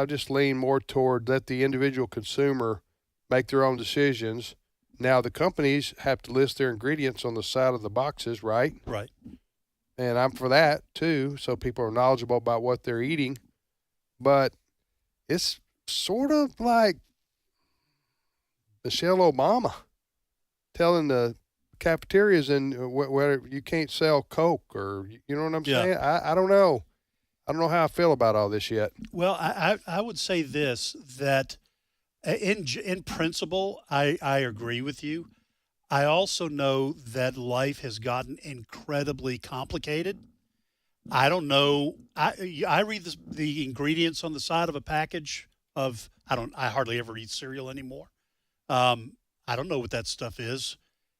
just lean more toward let the individual consumer make their own decisions. Now the companies have to list their ingredients on the side of the boxes, right? Right. And I'm for that too, so people are knowledgeable about what they're eating. But it's sort of like Michelle Obama telling the cafeterias whether you can't sell Coke or, you know what I'm saying? I don't know. I don't know how I feel about all this yet. Well, I would say this, that in principle, I agree with you. I also know that life has gotten incredibly complicated. I don't know. I read the ingredients on the side of a package of, I hardly ever eat cereal anymore. I don't know what that stuff is.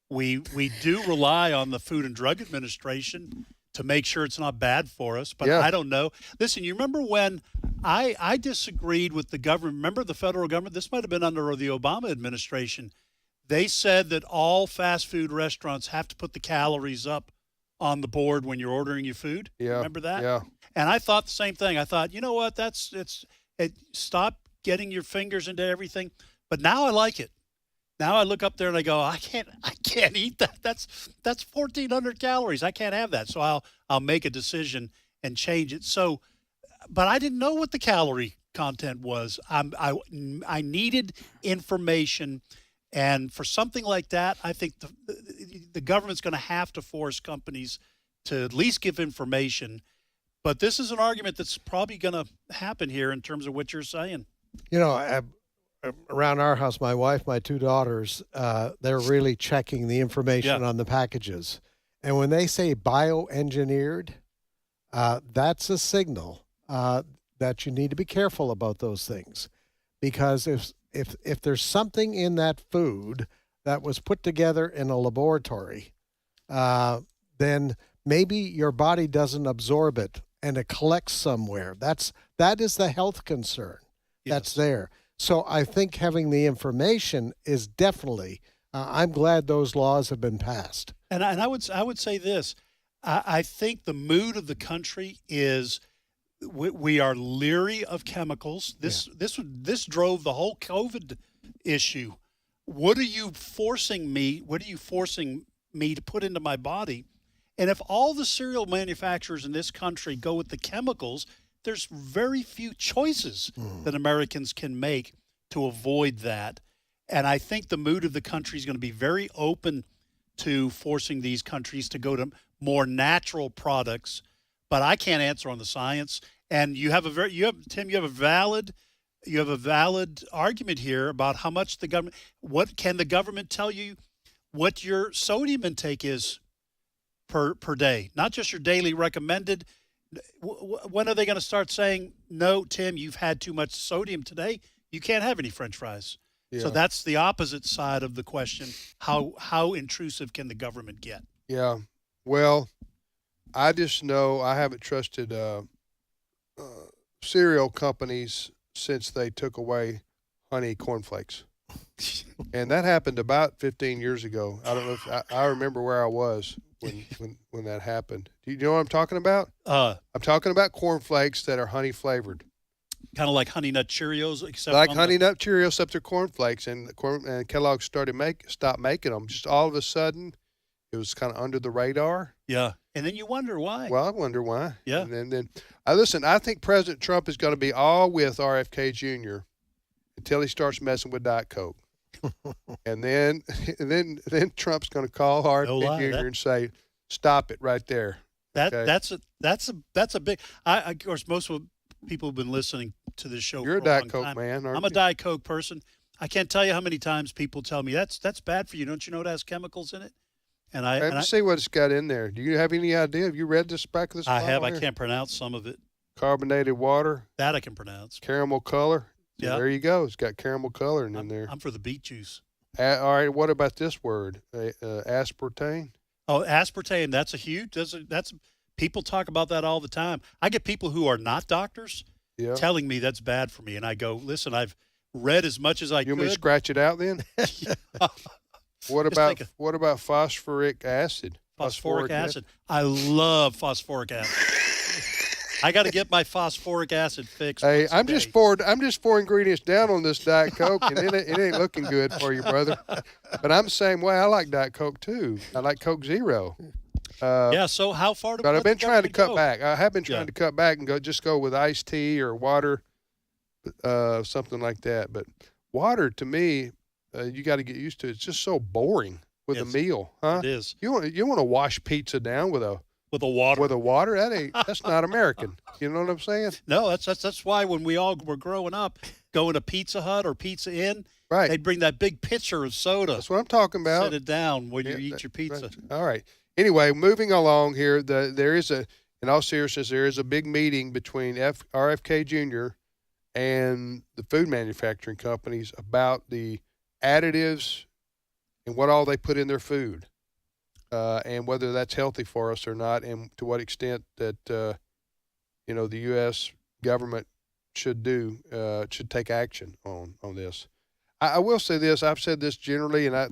We do rely on the Food and Drug Administration to make sure it's not bad for us, but I don't know. Listen, you remember when I disagreed with the government? Remember the federal government? This might have been under the Obama administration. They said that all fast food restaurants have to put the calories up on the board when you're ordering your food. Yeah. Remember that? Yeah. And I thought the same thing. I thought, you know what? Stop getting your fingers into everything. But now I like it. Now I look up there and I go, I can't eat that. That's 1,400 calories. I can't have that. So I'll make a decision and change it. So, but I didn't know what the calorie content was. I needed information, and for something like that, I think the government's going to have to force companies to at least give information. But this is an argument that's probably going to happen here in terms of what you're saying. You know, around our house, my wife, my two daughters, they're really checking the information on the packages. And when they say bioengineered, that's a signal that you need to be careful about those things. Because if there's something in that food that was put together in a laboratory, then maybe your body doesn't absorb it and it collects somewhere. That is the health concern that's there. So I think having the information is definitely, I'm glad those laws have been passed. And I would say this, I think the mood of the country is we are leery of chemicals. This drove the whole COVID issue. What are you forcing me to put into my body? And if all the cereal manufacturers in this country go with the chemicals, there's very few choices that Americans can make to avoid that. And I think the mood of the country is going to be very open to forcing these countries to go to more natural products. But I can't answer on the science. And you have a valid argument here about how much the government, what can the government tell you what your sodium intake is per day, not just your daily recommended. When are they going to start saying, no, Tim, you've had too much sodium today. You can't have any French fries. Yeah. So that's the opposite side of the question. How intrusive can the government get? Yeah. Well, I just know I haven't trusted cereal companies since they took away honey cornflakes. And that happened about 15 years ago. I don't know if I remember where I was when that happened. Do you know what I'm talking about? I'm talking about cornflakes that are honey flavored. Kind of like Honey Nut Cheerios, except like Honey Nut Cheerios, except they're cornflakes, and Kellogg stopped making them. Just all of a sudden, it was kind of under the radar. Yeah. And then you wonder why. Well, I wonder why. Yeah. And then listen, I think President Trump is going to be all with RFK Jr. until he starts messing with Diet Coke. and then Trump's going to call RFK Jr. and say, "Stop it right there." Okay? That's a big. Of course, most of people have been listening to this show. You're for a Diet long Coke time. man, aren't I'm a you? Diet Coke person. I can't tell you how many times people tell me that's bad for you. Don't you know it has chemicals in it? And Let me see what it's got in there. Do you have any idea? Have you read this back of this? I have. here? I can't pronounce some of it. Carbonated water. That I can pronounce. Caramel color. So Yeah. there you go. It's got caramel coloring in there. I'm for the beet juice. All right. What about this word? Aspartame. Oh, aspartame. That's a huge. That's people talk about that all the time. I get people who are not doctors telling me that's bad for me, and I go, listen, I've read as much as I could. You want me to scratch it out then? What about phosphoric acid? Phosphoric acid. I love phosphoric acid. I got to get my phosphoric acid fixed. Hey, I'm just four ingredients down on this Diet Coke, and it ain't looking good for you, brother. But I'm the same way. I like Diet Coke too. I like Coke Zero. Yeah. So how far? But I've been trying to cut back. I have been trying to cut back and go with iced tea or water, something like that. But water to me, you got to get used to. It's just so boring with a meal, huh? It is. You want to wash pizza down with a water. With a water? That's not American. You know what I'm saying? No, that's why when we all were growing up, going to Pizza Hut or Pizza Inn, right, they'd bring that big pitcher of soda. That's what I'm talking about. Set it down when you eat your pizza. Right. All right. Anyway, moving along here, there is in all seriousness, there is a big meeting between RFK Jr. and the food manufacturing companies about the additives and what all they put in their food. And whether that's healthy for us or not, and to what extent that the U.S. government should take action on this. I will say this: I've said this generally, and I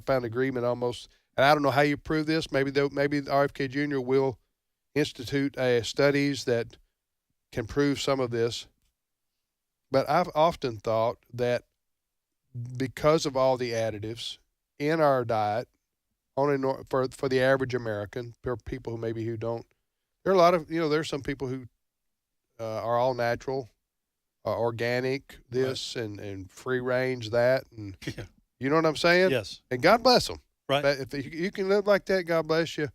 found agreement almost. And I don't know how you prove this. Maybe RFK Jr. will institute studies that can prove some of this. But I've often thought that because of all the additives in our diet, for the average American, for people who don't, there are a lot of there's some people who are all natural, organic, this and free range that, and you know what I'm saying? Yes. And God bless them. Right. But if you can live like that, God bless you.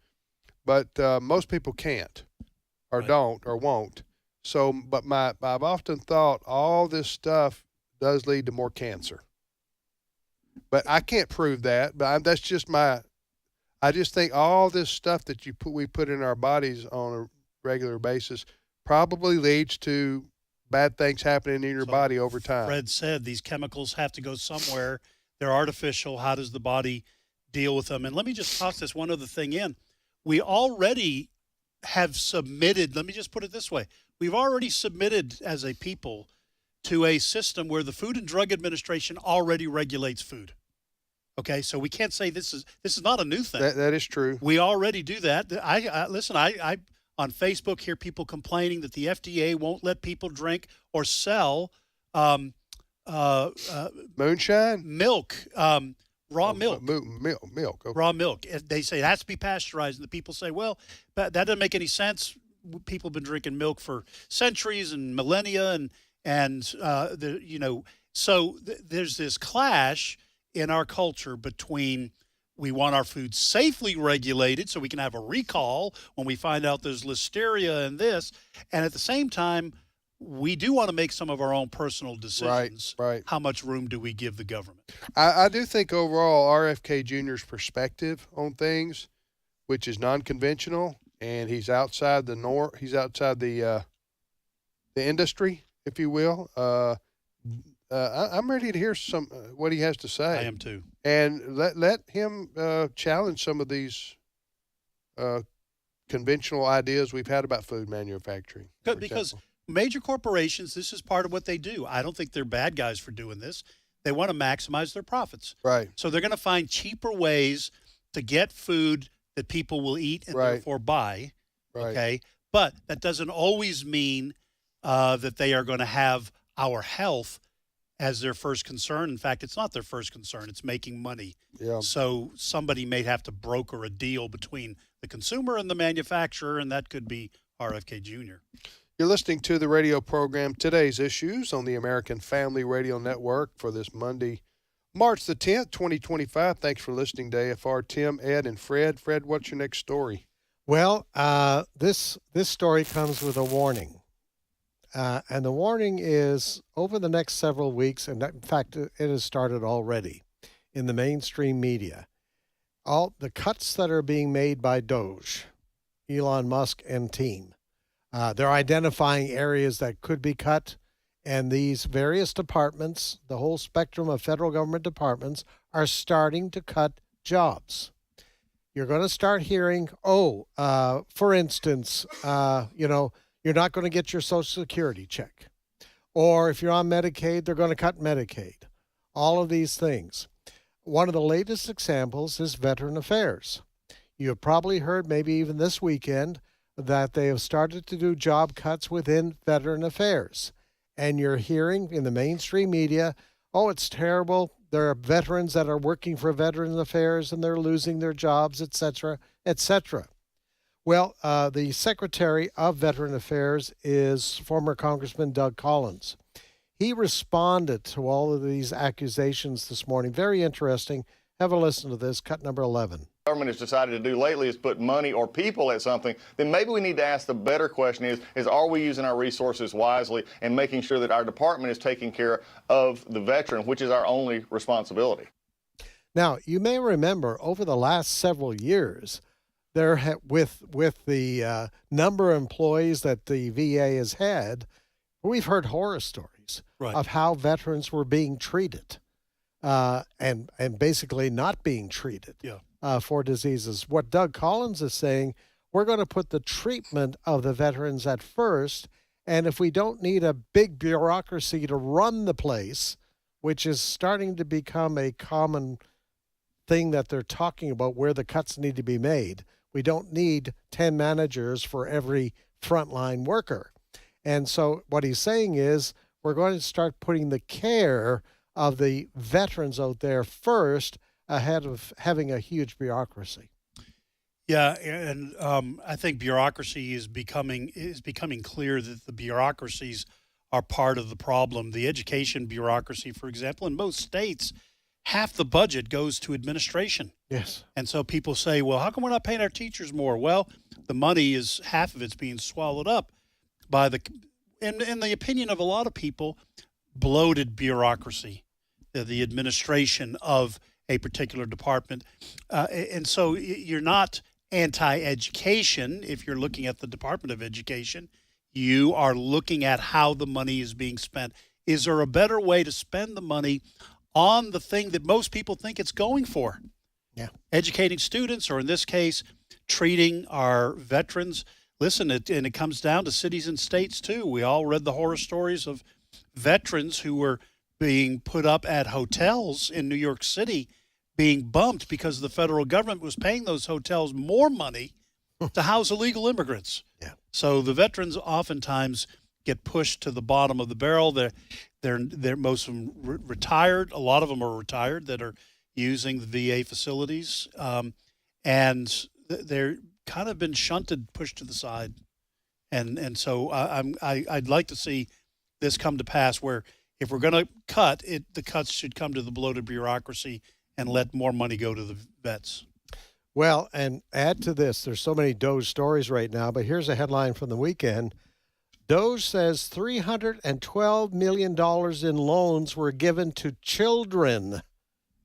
But most people can't, or don't, or won't. So, but I've often thought all this stuff does lead to more cancer. But I can't prove that. But that's just I just think all this stuff that we put in our bodies on a regular basis probably leads to bad things happening in your body over time. Fred said these chemicals have to go somewhere. They're artificial. How does the body deal with them? And let me just toss this one other thing in. We already have submitted, let me just put it this way. We've already submitted as a people to a system where the Food and Drug Administration already regulates food. Okay, so we can't say this is not a new thing. That is true. We already do that. I on Facebook hear people complaining that the FDA won't let people drink or sell moonshine, milk, raw milk. Milk. Okay. Raw milk. They say it has to be pasteurized, and the people say, well, that doesn't make any sense. People have been drinking milk for centuries and millennia, so there's this clash in our culture between we want our food safely regulated so we can have a recall when we find out there's listeria and this, and at the same time, we do want to make some of our own personal decisions. Right. How much room do we give the government? I do think overall RFK Jr.'s perspective on things, which is non-conventional, and he's outside the norm. He's outside the industry, if you will. I'm ready to hear what he has to say. I am too. And let him challenge some of these conventional ideas we've had about food manufacturing. Because major corporations, this is part of what they do. I don't think they're bad guys for doing this. They want to maximize their profits. Right. So they're going to find cheaper ways to get food that people will eat and therefore buy. Right. Okay. But that doesn't always mean that they are going to have our health as their first concern. In fact, it's not their first concern. It's making money. Yeah. So somebody may have to broker a deal between the consumer and the manufacturer, and that could be RFK Jr. You're listening to the radio program Today's Issues on the American Family Radio Network for this Monday, March the 10th, 2025. Thanks for listening to AFR. Tim, Ed, and Fred. Fred, what's your next story? Well, this story comes with a warning. And the warning is over the next several weeks, and in fact, it has started already in the mainstream media. All the cuts that are being made by Doge, Elon Musk and team, they're identifying areas that could be cut, and these various departments, the whole spectrum of federal government departments, are starting to cut jobs. You're going to start hearing, for instance, you're not going to get your Social Security check. Or if you're on Medicaid, they're going to cut Medicaid. All of these things. One of the latest examples is Veteran Affairs. You have probably heard, maybe even this weekend, that they have started to do job cuts within Veteran Affairs. And you're hearing in the mainstream media, it's terrible. There are veterans that are working for Veteran Affairs and they're losing their jobs, et cetera, et cetera. Well, the Secretary of Veteran Affairs is former Congressman Doug Collins. He responded to all of these accusations this morning. Very interesting. Have a listen to this, cut number 11. Government has decided to do lately is put money or people at something, then maybe we need to ask the better question is are we using our resources wisely and making sure that our department is taking care of the veteran, which is our only responsibility. Now, you may remember over the last several years, with the number of employees that the VA has had, we've heard horror stories of how veterans were being treated and basically not being treated for diseases. What Doug Collins is saying, we're going to put the treatment of the veterans at first, and if we don't need a big bureaucracy to run the place, which is starting to become a common thing that they're talking about where the cuts need to be made. We don't need 10 managers for every frontline worker. And so what he's saying is we're going to start putting the care of the veterans out there first ahead of having a huge bureaucracy. Yeah, and I think bureaucracy is becoming clear that the bureaucracies are part of the problem. The education bureaucracy, for example, in most states, half the budget goes to administration. Yes. And so people say, well, how come we're not paying our teachers more? Well, the money is half of it's being swallowed up by in the opinion of a lot of people, bloated bureaucracy, the administration of a particular department. And so you're not anti-education if you're looking at the Department of Education. You are looking at how the money is being spent. Is there a better way to spend the money on the thing that most people think it's going for? Yeah. Educating students, or in this case, treating our veterans. Listen, and it comes down to cities and states, too. We all read the horror stories of veterans who were being put up at hotels in New York City being bumped because the federal government was paying those hotels more money to house illegal immigrants. Yeah. So the veterans oftentimes get pushed to the bottom of the barrel. They're most of them retired. A lot of them are retired that are using the VA facilities, and they're kind of been shunted, pushed to the side. And so I'd like to see this come to pass where if we're going to cut it, the cuts should come to the bloated bureaucracy and let more money go to the vets. Well, and add to this, there's so many Doge stories right now, but here's a headline from the weekend. Doge says $312 million in loans were given to children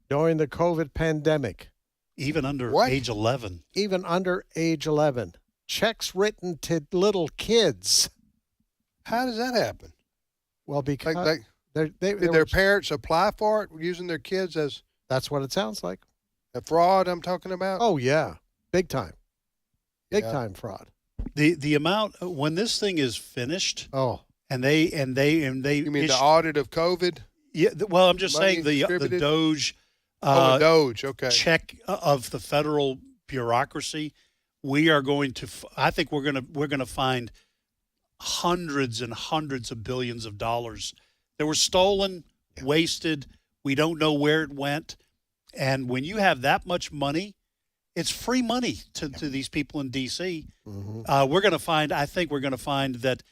during the COVID pandemic. Even under age 11. Even under age 11. Checks written to little kids. How does that happen? Well, because did their parents apply for it using their kids as... That's what it sounds like. A fraud I'm talking about? Oh, yeah. Big time. Big time fraud. The amount, when this thing is finished... Oh. And they You mean the audit of COVID? Yeah, well, I'm just saying the Doge... the Doge, okay. Check of the federal bureaucracy. We are going to, I think we're going to find hundreds and hundreds of billions of dollars that were stolen wasted. We don't know where it went. And when you have that much money, it's free money to these people in D.C. Mm-hmm. I think we're going to find that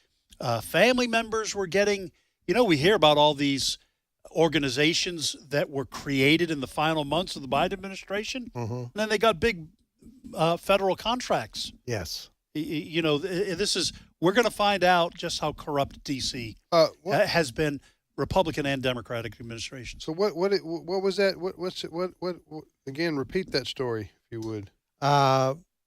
family members were getting, we hear about all these organizations that were created in the final months of the Biden administration, and then they got big federal contracts. Yes. We're going to find out just how corrupt D.C. has been, Republican and Democratic administration. So what was that? What again? Repeat that story, if you would.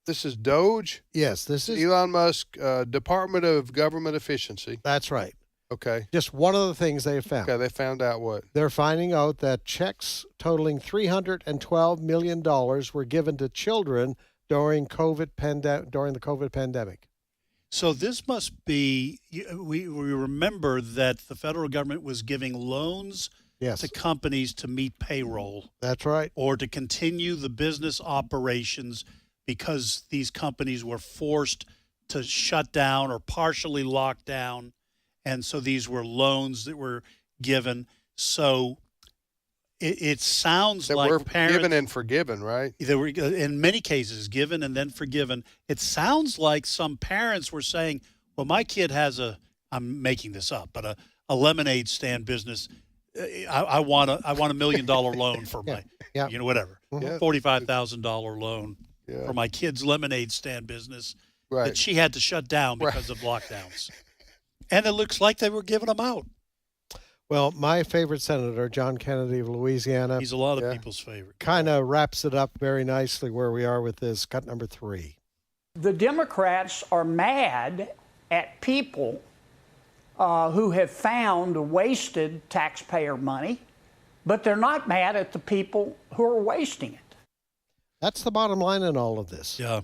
This is Doge? Yes, this is Elon Musk, Department of Government Efficiency. That's right. Okay. Just one of the things they found. Okay, they found out what? They're finding out that checks totaling $312 million were given to children during the COVID pandemic. So this must be, we remember that the federal government was giving loans to companies to meet payroll. That's right. Or to continue the business operations because these companies were forced to shut down or partially lock down. And so these were loans that were given. So it sounds that like were parents given and forgiven, right? They were in many cases given and then forgiven. It sounds like some parents were saying, "Well, my kid I'm making this up, but a lemonade stand business. I want a $1 million loan for my, whatever, $45,000 loan for my kid's lemonade stand business that she had to shut down because of lockdowns." And it looks like they were giving them out. Well, my favorite senator, John Kennedy of Louisiana. He's a lot of people's favorite. Kind of wraps it up very nicely where we are with this cut number 3. The Democrats are mad at people who have found wasted taxpayer money, but they're not mad at the people who are wasting it. That's the bottom line in all of this. Yeah.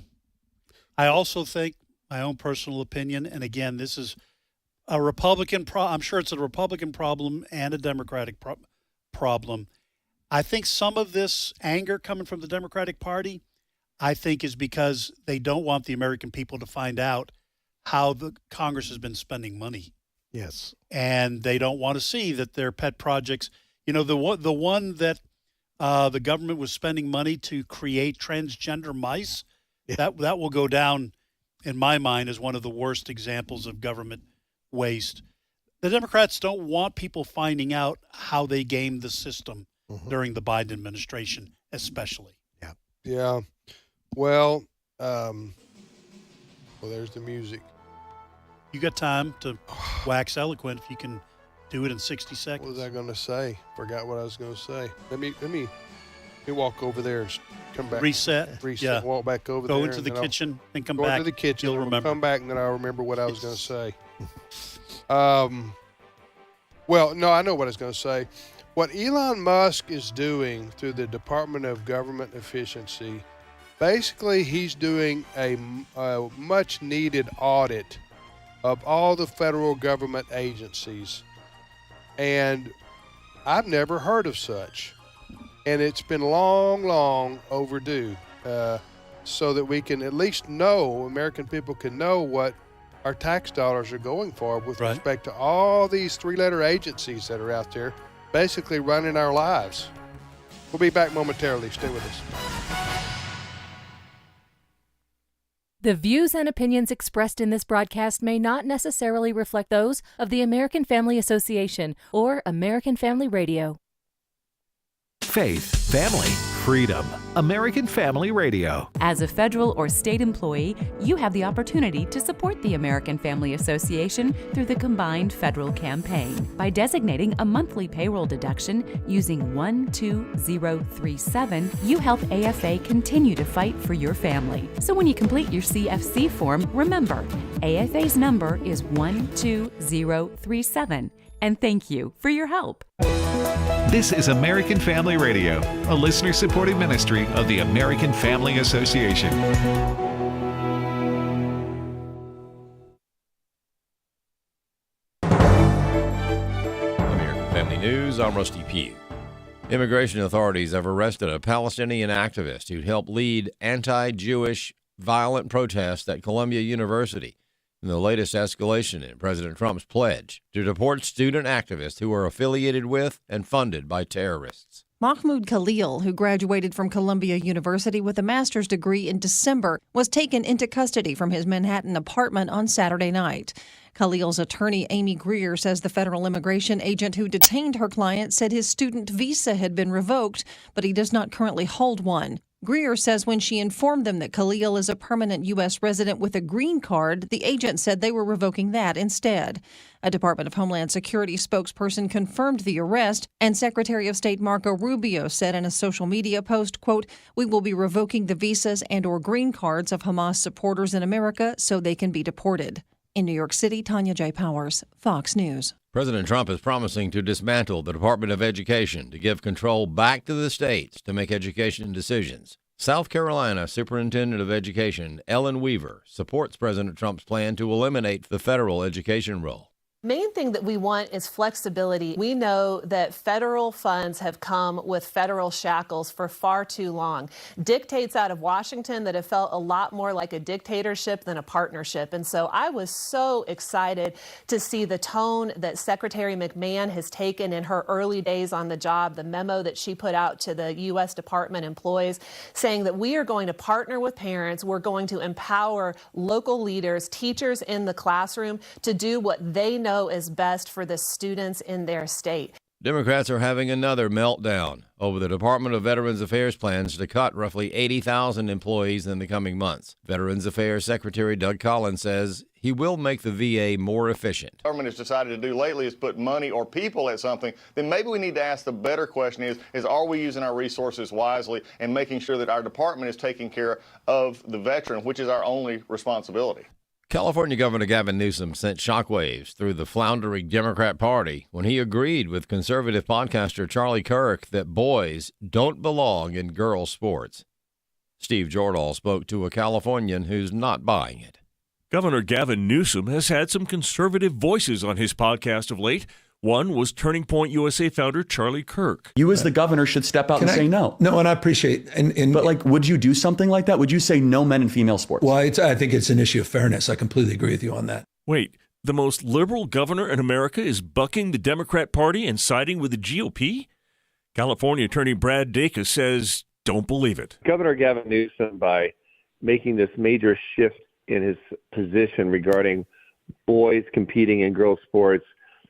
I also think, my own personal opinion, and again, this is a Republican I'm sure it's a Republican problem and a Democratic problem. I think some of this anger coming from the Democratic Party, I think, is because they don't want the American people to find out how the Congress has been spending money. Yes. And they don't want to see that their pet projects, the one that the government was spending money to create transgender mice, that will go down, in my mind, as one of the worst examples of government waste. The Democrats don't want people finding out how they gamed the system during the Biden administration, especially. Yeah. Well, there's the music. You got time to wax eloquent if you can do it in 60 seconds. What was I going to say? Forgot what I was going to say. Let me walk over there and come back. Reset. Yeah. Walk back over there. Go into the kitchen and come go back. Go into the kitchen. You'll remember. Come back and then I'll remember what I was going to say. Well, no, I know what I was going to say. What Elon Musk is doing through the Department of Government Efficiency, basically he's doing a much needed audit of all the federal government agencies. And I've never heard of such. And it's been long overdue, so that we can at least know, American people can know what our tax dollars are going for with respect to all these 3-letter agencies that are out there basically running our lives. We'll be back momentarily. Stay with us. The views and opinions expressed in this broadcast may not necessarily reflect those of the American Family Association or American Family Radio. Faith, family, freedom. American Family Radio. As a federal or state employee, you have the opportunity to support the American Family Association through the combined federal campaign by designating a monthly payroll deduction using 12037. You help AFA continue to fight for your family. So when you complete your CFC form, remember, AFA's number is 12037. And thank you for your help. This is American Family Radio, a listener-supported ministry of the American Family Association. American Family News, I'm Rusty Pugh. Immigration authorities have arrested a Palestinian activist who helped lead anti-Jewish violent protests at Columbia University. in the latest escalation in President Trump's pledge to deport student activists who are affiliated with and funded by terrorists. Mahmoud Khalil, who graduated from Columbia University with a master's degree in December, was taken into custody from his Manhattan apartment on Saturday night. Khalil's attorney, Amy Greer, says the federal immigration agent who detained her client said his student visa had been revoked, but he does not currently hold one. Greer says when she informed them that Khalil is a permanent U.S. resident with a green card, the agent said they were revoking that instead. A Department of Homeland Security spokesperson confirmed the arrest, and Secretary of State Marco Rubio said in a social media post, quote, "We will be revoking the visas and/or green cards of Hamas supporters in America so they can be deported." In New York City, Tanya J. Powers, Fox News. President Trump is promising to dismantle the Department of Education to give control back to the states to make education decisions. South Carolina Superintendent of Education Ellen Weaver supports President Trump's plan to eliminate the federal education role. Main thing that we want is flexibility. We know that federal funds have come with federal shackles for far too long. Dictates out of Washington that have felt a lot more like a dictatorship than a partnership. And so I was so excited to see the tone that Secretary McMahon has taken in her early days on the job, the memo that she put out to the U.S. Department employees, saying that we are going to partner with parents. We're going to empower local leaders, teachers in the classroom to do what they know is best for the students in their state. Democrats are having another meltdown over the Department of Veterans Affairs plans to cut roughly 80,000 employees in the coming months. Veterans Affairs Secretary Doug Collins says he will make the VA more efficient. Government has decided to do lately is put money or people at something. Then maybe we need to ask the better question is are we using our resources wisely and making sure that our department is taking care of the veteran, which is our only responsibility. California Governor Gavin Newsom sent shockwaves through the floundering Democrat Party when he agreed with conservative podcaster Charlie Kirk that boys don't belong in girls' sports. Steve Jordahl spoke to a Californian who's not buying it. Governor Gavin Newsom has had some conservative voices on his podcast of late. One was Turning Point USA founder Charlie Kirk. You as the governor should step out and say no. No, and I appreciate but would you do something like that? Would you say no men in female sports? Well, I think it's an issue of fairness. I completely agree with you on that. Wait, the most liberal governor in America is bucking the Democrat Party and siding with the GOP? California Attorney Brad Dacus says, don't believe it. Governor Gavin Newsom, by making this major shift in his position regarding boys competing in girls' sports,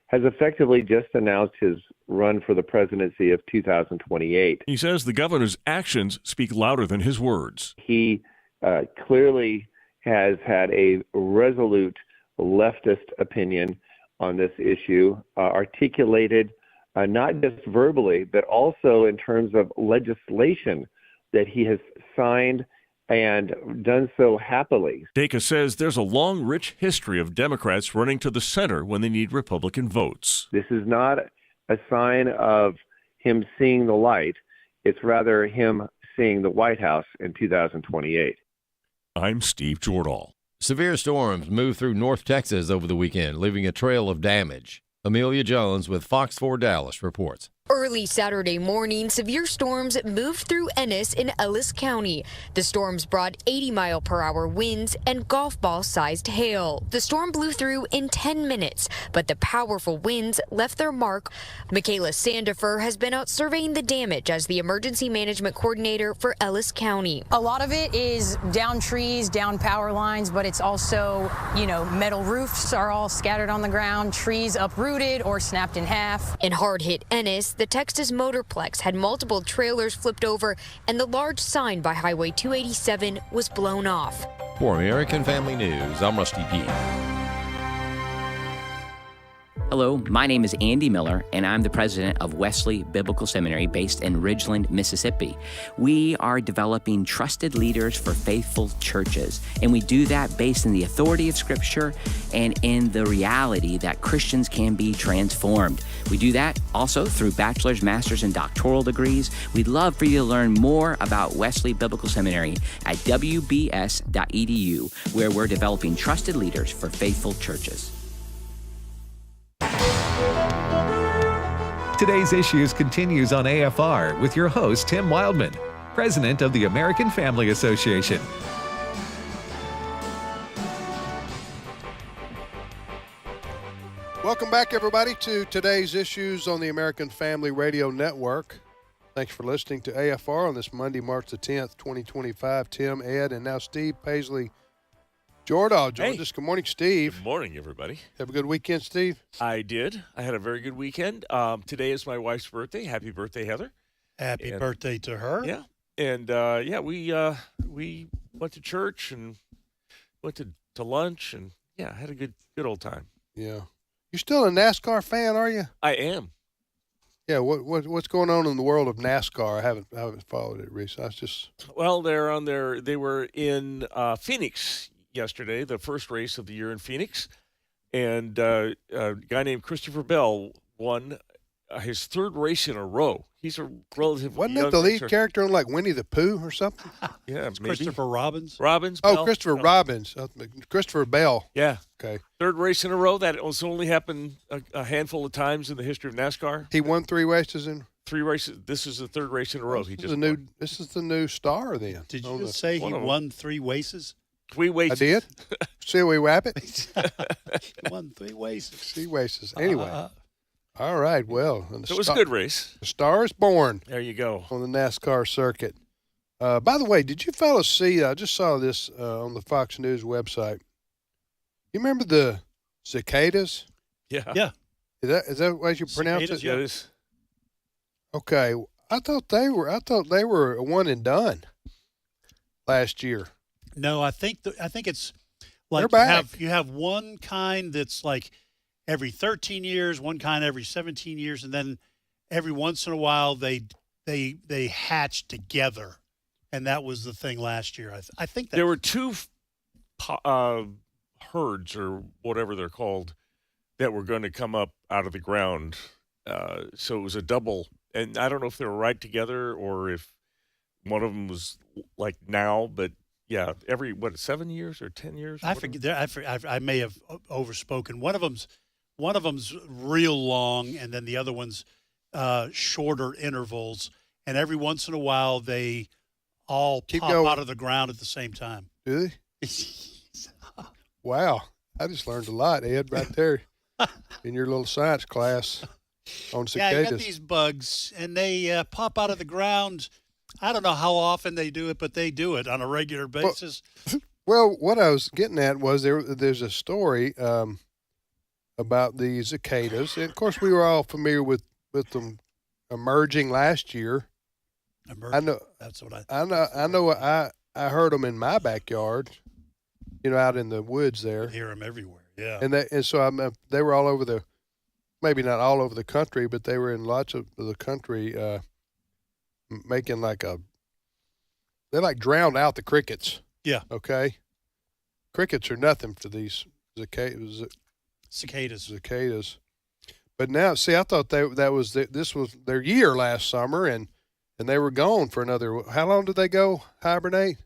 has effectively just announced his run for the presidency of 2028. He says the governor's actions speak louder than his words. He clearly has had a resolute leftist opinion on this issue, articulated not just verbally, but also in terms of legislation that he has signed and done so happily. Dacus says there's a long, rich history of Democrats running to the center when they need Republican votes. This is not a sign of him seeing the light. It's rather him seeing the White House in 2028. I'm Steve Jordahl. Severe storms moved through North Texas over the weekend, leaving a trail of damage. Amelia Jones with Fox 4 Dallas reports. Early Saturday morning, severe storms moved through Ennis in Ellis County. The storms brought 80-mile-per-hour winds and golf ball-sized hail. The storm blew through in 10 minutes, but the powerful winds left their mark. Michaela Sandifer has been out surveying the damage as the emergency management coordinator for Ellis County. A lot of it is down trees, down power lines, but it's also, metal roofs are all scattered on the ground, trees uprooted or snapped in half. In hard-hit Ennis, the Texas Motorplex had multiple trailers flipped over, and the large sign by Highway 287 was blown off. For American Family News, I'm Rusty P. Hello, my name is Andy Miller, and I'm the president of Wesley Biblical Seminary based in Ridgeland, Mississippi. We are developing trusted leaders for faithful churches, and we do that based in the authority of Scripture and in the reality that Christians can be transformed. We do that also through bachelor's, master's, and doctoral degrees. We'd love for you to learn more about Wesley Biblical Seminary at wbs.edu, where we're developing trusted leaders for faithful churches. Today's Issues continues on AFR with your host, Tim Wildmon, president of the American Family Association. Welcome back, everybody, to today's issues on the American Family Radio Network. Thanks for listening to AFR on this Monday, March the 10th, 2025. Tim, Ed, and now Steve Paisley Jordahl joined us. Good morning, Steve. Good morning, everybody. Have a good weekend, Steve? I did. I had a very good weekend. Today is my wife's birthday. Happy birthday, Heather. Happy birthday to her. Yeah. And, we went to church and went to lunch and, had a good old time. Yeah. You're still a NASCAR fan, are you? I am. Yeah. What's going on in the world of NASCAR? I haven't followed it recently. Well, they were in Phoenix yesterday, the first race of the year in Phoenix. And a guy named Christopher Bell won his third race in a row. He's a relatively Wasn't young that the lead racer. character on like Winnie the Pooh or something? Yeah, It's maybe. Christopher Robbins. Bell. Christopher Robbins. Christopher Bell. Yeah. Okay. Third race in a row. That has only happened a handful of times in the history of NASCAR. He won 3 races in 3 races. This is the third race in a row. This is the new star then. Did you just say he won 3 races? 3 races. I did. See we wrap it? He won 3 races. 3 races. Anyway. All right. Well, it was a good race. The star is born. There you go. On the NASCAR circuit. By the way, did you fellas see? I just saw this on the Fox News website. You remember the cicadas? Yeah. Yeah. Is that what you pronounce Cicadas, it? Yeah, it is. Okay. I thought they were a one and done last year. No, I think it's like They're back. you have one kind that's like every 13 years, one kind every 17 years, and then every once in a while they hatch together, and that was the thing last year. I think that There were 2 herds or whatever they're called that were going to come up out of the ground. So it was a double, and I don't know if they were right together or if one of them was like now, but yeah, every 7 years or 10 years? I forget. I may have overspoken. One of them's real long, and then the other one's shorter intervals. And every once in a while, they all pop out of the ground at the same time. Do they? Wow. I just learned a lot, Ed, right there in your little science class on cicadas. Yeah, you got these bugs, and they pop out of the ground. I don't know how often they do it, but they do it on a regular basis. Well, what I was getting at was there's a story about the cicadas. And of course, we were all familiar with them emerging last year. I know. That's what I know. I heard them in my backyard, out in the woods there. You hear them everywhere. Yeah. And so they were all over maybe not all over the country, but they were in lots of the country, making they drowned out the crickets. Yeah. Okay. Crickets are nothing to these cicadas. But now, see, I thought this was their year last summer, and they were gone for another. How long did they go hibernate?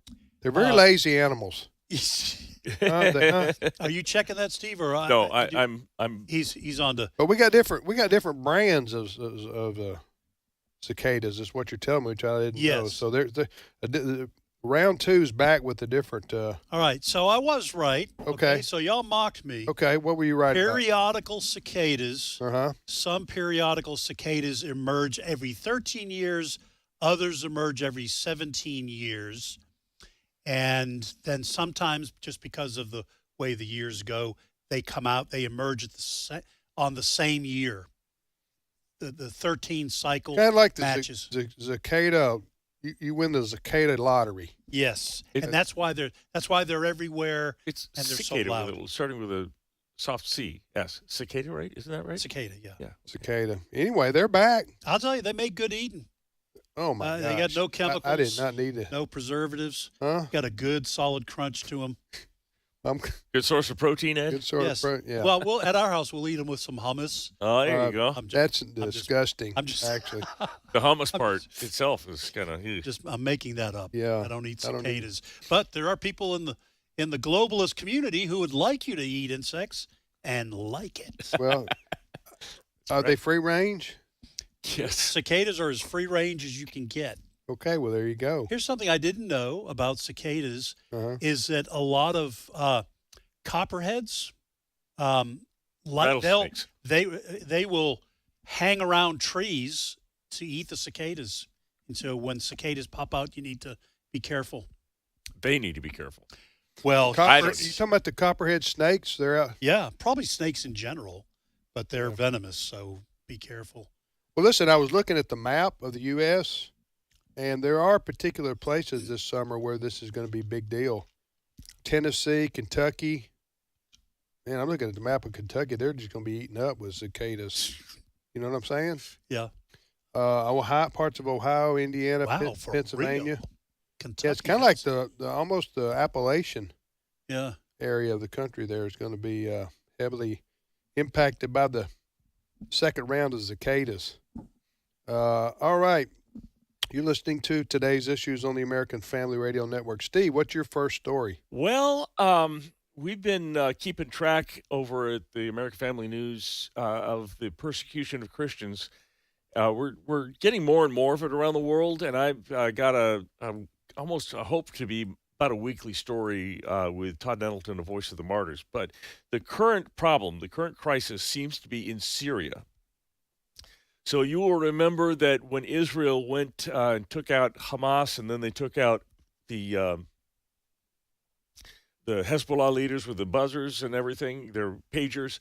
They're very lazy animals. Are you checking that, Steve? Or no, I'm. He's on to. But we got different brands of cicadas. Is what you're telling me, which I didn't know. So the round 2's back with the different. All right, so I was right. Okay. So y'all mocked me. Okay, what were you right about? Periodical cicadas. Uh-huh. Some periodical cicadas emerge every 13 years. Others emerge every 17 years. And then sometimes, just because of the way the years go, they emerge on the same year. The 13 cycle kind of like matches. The cicada. You win the cicada lottery. Yes, and that's why they're everywhere. It's and they're cicada, so loud. starting with a soft C. S. Cicada, right? Isn't that right? Cicada, yeah. Yeah. Cicada. Anyway, they're back. I'll tell you, they make good eating. Oh my gosh. They got no chemicals. I did not need it. No preservatives. Huh? Got a good solid crunch to them. Good source of protein, Ed? Good source Yes. of protein, yeah. Well, at our house, we'll eat them with some hummus. Oh, there you go. That's disgusting, actually. The hummus part itself is kind of I'm making that up. Yeah. I don't eat cicadas. But there are people in the globalist community who would like you to eat insects and like it. Well, are they free range? Yes. Cicadas are as free range as you can get. Okay, well, there you go. Here's something I didn't know about cicadas is that a lot of copperheads rattlesnakes. They will hang around trees to eat the cicadas. And so when cicadas pop out, you need to be careful. They need to be careful. Well, you talking about the copperhead snakes? They're out. Yeah, probably snakes in general, but they're venomous, so be careful. Well, listen, I was looking at the map of the U.S., and there are particular places this summer where this is going to be a big deal. Tennessee, Kentucky. Man, I'm looking at the map of Kentucky. They're just going to be eaten up with cicadas. You know what I'm saying? Yeah. Ohio, parts of Ohio, Indiana, Wow, for Pennsylvania. real? Kentucky. Yeah, it's kind of like the almost the Appalachian Yeah. area of the country there is going to be heavily impacted by the second round of cicadas. All right. You're listening to Today's Issues on the American Family Radio Network. Steve, what's your first story? Well, we've been keeping track over at the American Family News of the persecution of Christians. We're getting more and more of it around the world, and I've got almost a hope to be about a weekly story with Todd Nettleton, a voice of the martyrs. But the current problem, the current crisis, seems to be in Syria. So you will remember that when Israel went and took out Hamas, and then they took out the Hezbollah leaders with the buzzers and everything, their pagers,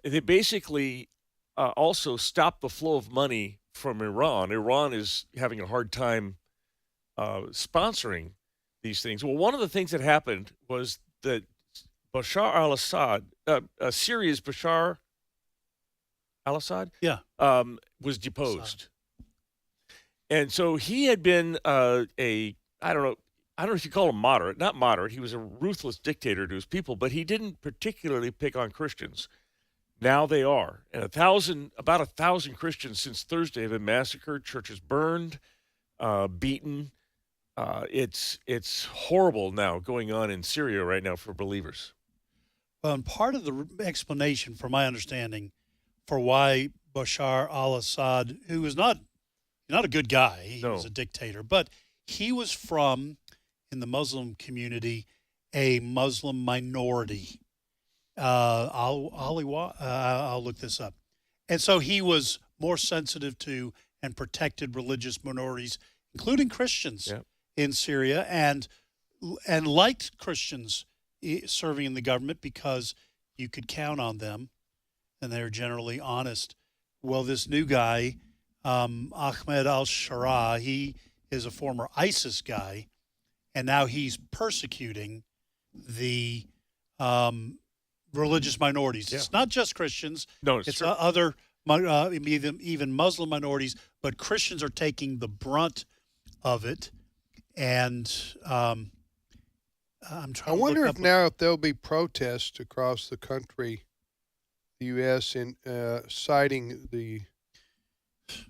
they basically also stopped the flow of money from Iran. Iran is having a hard time sponsoring these things. Well, one of the things that happened was that Bashar al-Assad, Syria's Bashar al-Assad, was deposed. And so he had been I don't know if you call him moderate, not moderate. He was a ruthless dictator to his people, but he didn't particularly pick on Christians. Now they are. And about 1,000 Christians since Thursday have been massacred, churches burned, beaten. It's horrible now going on in Syria right now for believers. Well, and part of the explanation, from my understanding, for why Bashar al-Assad, who was not a good guy, he was a dictator, but he was from, in the Muslim community, a Muslim minority. I'll look this up. And so he was more sensitive to and protected religious minorities, including Christians in Syria, and liked Christians serving in the government because you could count on them, and they're generally honest. Well, this new guy, Ahmed al-Shara, he is a former ISIS guy, and now he's persecuting the religious minorities. It's not just Christians. No, it's other, even Muslim minorities, but Christians are taking the brunt of it. And I'm trying I wonder if now if there'll be protests across the country, the U.S., in citing the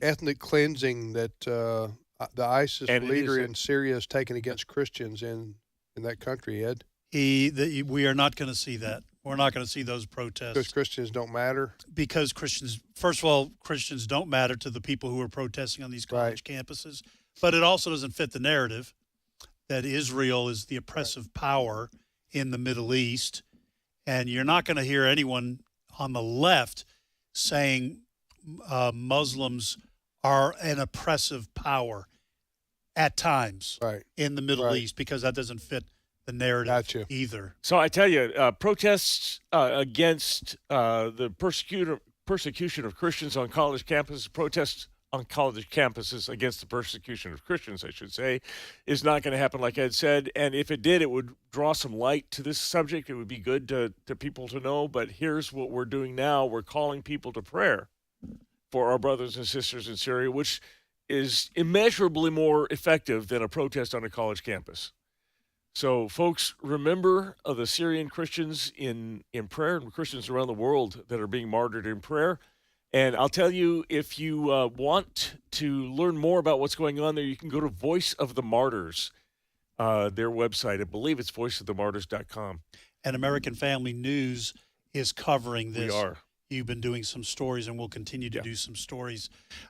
ethnic cleansing that the ISIS leader in Syria has taken against Christians in that country, Ed? We are not going to see that. We're not going to see those protests. Because Christians don't matter? Because Christians, first of all, Christians don't matter to the people who are protesting on these college campuses. But it also doesn't fit the narrative that Israel is the oppressive power in the Middle East. And you're not going to hear anyone on the left saying Muslims are an oppressive power at times in the Middle East, because that doesn't fit the narrative either. So I tell you, protests against the persecution of Christians on college campuses, protests on college campuses against the persecution of Christians, I should say, is not going to happen, like Ed said. And if it did, it would draw some light to this subject. It would be good to people to know. But here's what we're doing now. We're calling people to prayer for our brothers and sisters in Syria, which is immeasurably more effective than a protest on a college campus. So, folks, remember the Syrian Christians in prayer, and Christians around the world that are being martyred in prayer. And I'll tell you, if you want to learn more about what's going on there, you can go to Voice of the Martyrs, their website. I believe it's voiceofthemartyrs.com. And American Family News is covering this. We are. You've been doing some stories, and we'll continue to do some stories.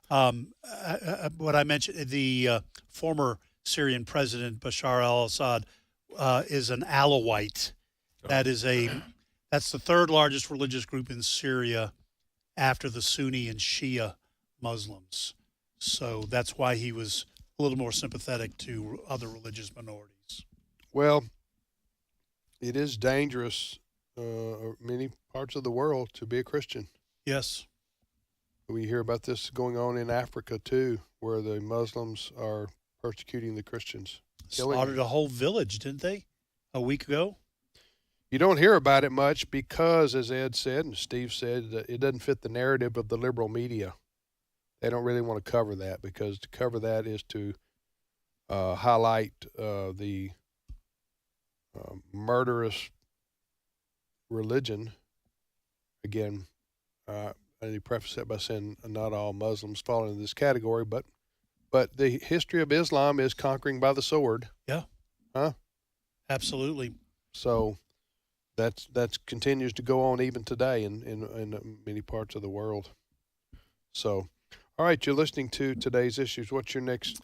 What I mentioned, the former Syrian president, Bashar al-Assad, is an Alawite. That is a That's the third largest religious group in Syria after the Sunni and Shia Muslims. So that's why he was a little more sympathetic to other religious minorities. Well, it is dangerous many parts of the world to be a Christian. Yes. We hear about this going on in Africa, too, where the Muslims are persecuting the Christians. Slaughtered a whole village, didn't they, a week ago? You don't hear about it much because, as Ed said and Steve said, it doesn't fit the narrative of the liberal media. They don't really want to cover that, because to cover that is to highlight the murderous religion. Again, I need to preface that by saying not all Muslims fall into this category, but the history of Islam is conquering by the sword. Yeah. Huh? Absolutely. So that continues to go on even today in many parts of the world. So, all right, you're listening to Today's Issues. What's your next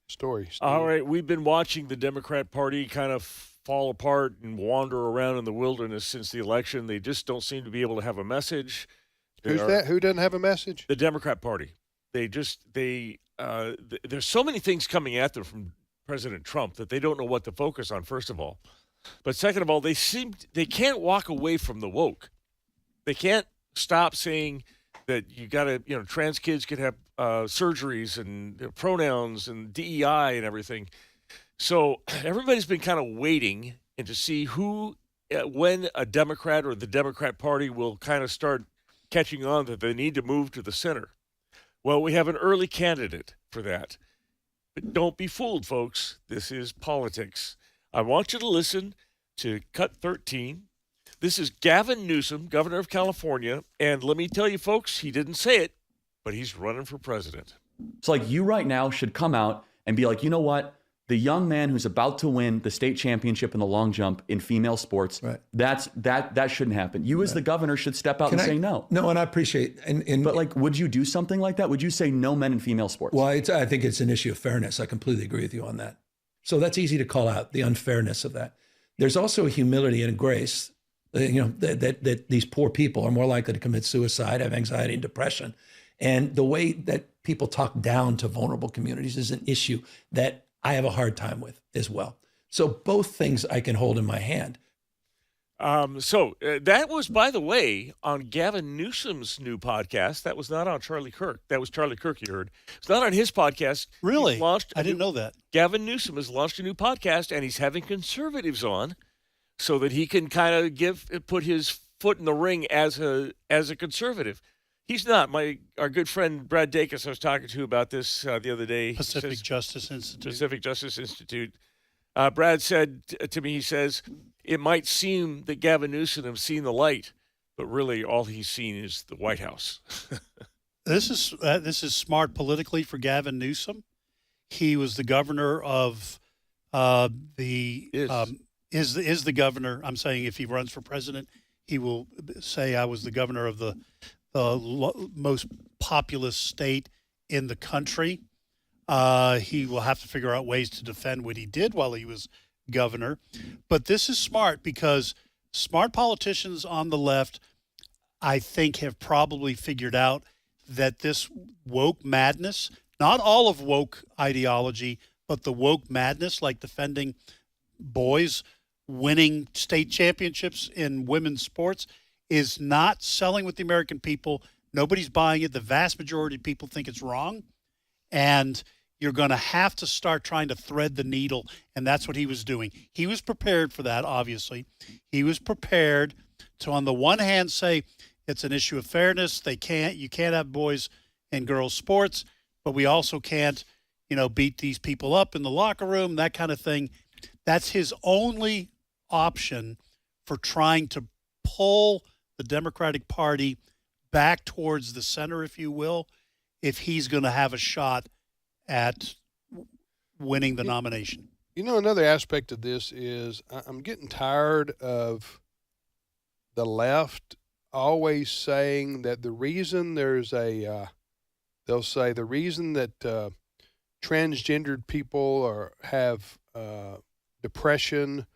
story, Steve? All right, we've been watching the Democrat Party kind of fall apart and wander around in the wilderness since the election. They just don't seem to be able to have a message. Who's that? Who doesn't have a message? The Democrat Party. There's so many things coming at them from President Trump that they don't know what to focus on, first of all. But second of all, they can't walk away from the woke. They can't stop saying that you got to, trans kids could have surgeries and pronouns and DEI and everything. So everybody's been kind of waiting and to see when a Democrat or the Democrat Party will kind of start catching on that they need to move to the center. Well, we have an early candidate for that. But don't be fooled, folks. This is politics. I want you to listen to Cut 13. This is Gavin Newsom, governor of California. And let me tell you, folks, he didn't say it, but he's running for president. So like you right now should come out and be like, you know what? The young man who's about to win the state championship in the long jump in female sports, right. that shouldn't happen. You as the governor should step out say no. No, and I appreciate but like, would you do something like that? Would you say no men in female sports? Well, I think it's an issue of fairness. I completely agree with you on that. So that's easy to call out, the unfairness of that. There's also a humility and a grace, that these poor people are more likely to commit suicide, have anxiety and depression. And the way that people talk down to vulnerable communities is an issue that I have a hard time with as well. So both things I can hold in my hand. That was, by the way, on Gavin Newsom's new podcast. That was not on Charlie Kirk. That was Charlie Kirk you heard. It's not on his podcast. Really? I didn't know that. Gavin Newsom has launched a new podcast, and he's having conservatives on so that he can kind of put his foot in the ring as a conservative. He's not. Our good friend Brad Dacus I was talking to about this the other day. Pacific Justice Institute. Brad said to me, he says, it might seem that Gavin Newsom has seen the light, but really all he's seen is the White House. This is smart politically for Gavin Newsom. He was the governor of is the governor. I'm saying if he runs for president, he will say I was the governor of the most populous state in the country. He will have to figure out ways to defend what he did while he was governor. But this is smart because smart politicians on the left, I think, have probably figured out that this woke madness, not all of woke ideology, but the woke madness, like defending boys winning state championships in women's sports, is not selling with the American people. Nobody's buying it. The vast majority of people think it's wrong. And you're going to have to start trying to thread the needle. And that's what he was doing. He was prepared for that, obviously. He was prepared to, on the one hand, say it's an issue of fairness. You can't have boys and girls sports, but we also can't, beat these people up in the locker room, that kind of thing. That's his only option for trying to pull the Democratic Party back towards the center, if you will, if he's going to have a shot at winning the nomination. Another aspect of this is I'm getting tired of the left always saying that the reason there's they'll say the reason that transgendered people have depression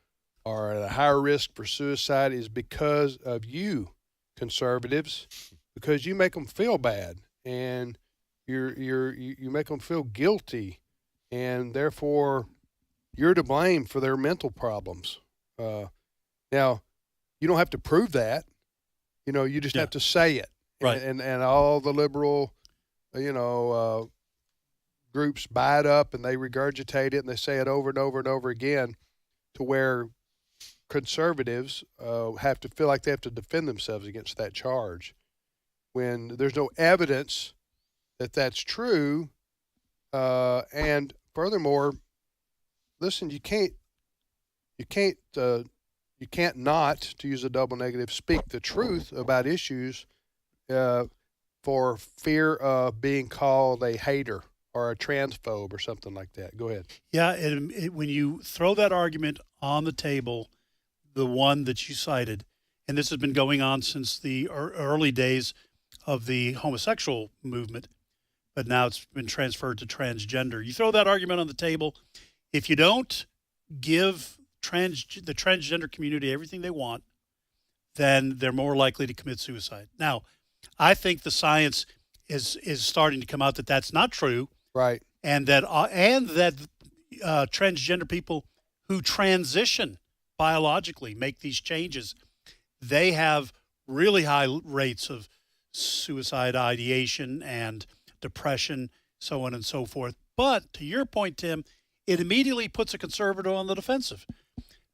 are at a higher risk for suicide is because of you, conservatives, because you make them feel bad and you make them feel guilty, and therefore you're to blame for their mental problems. Now, you don't have to prove that. You just have to say it. Right. And all the liberal, groups buy it up and they regurgitate it and they say it over and over and over again, to where conservatives have to feel like they have to defend themselves against that charge, when there's no evidence that that's true. And furthermore, listen, you can't not, to use a double negative, speak the truth about issues for fear of being called a hater or a transphobe or something like that. Go ahead. Yeah, when you throw that argument on the table, the one that you cited, and this has been going on since the early days of the homosexual movement, but now it's been transferred to transgender. You throw that argument on the table, if you don't give the transgender community everything they want, then they're more likely to commit suicide. Now, I think the science is starting to come out that that's not true. Right. And that transgender people who transition biologically, make these changes, they have really high rates of suicide ideation and depression, so on and so forth. But to your point, Tim, it immediately puts a conservative on the defensive.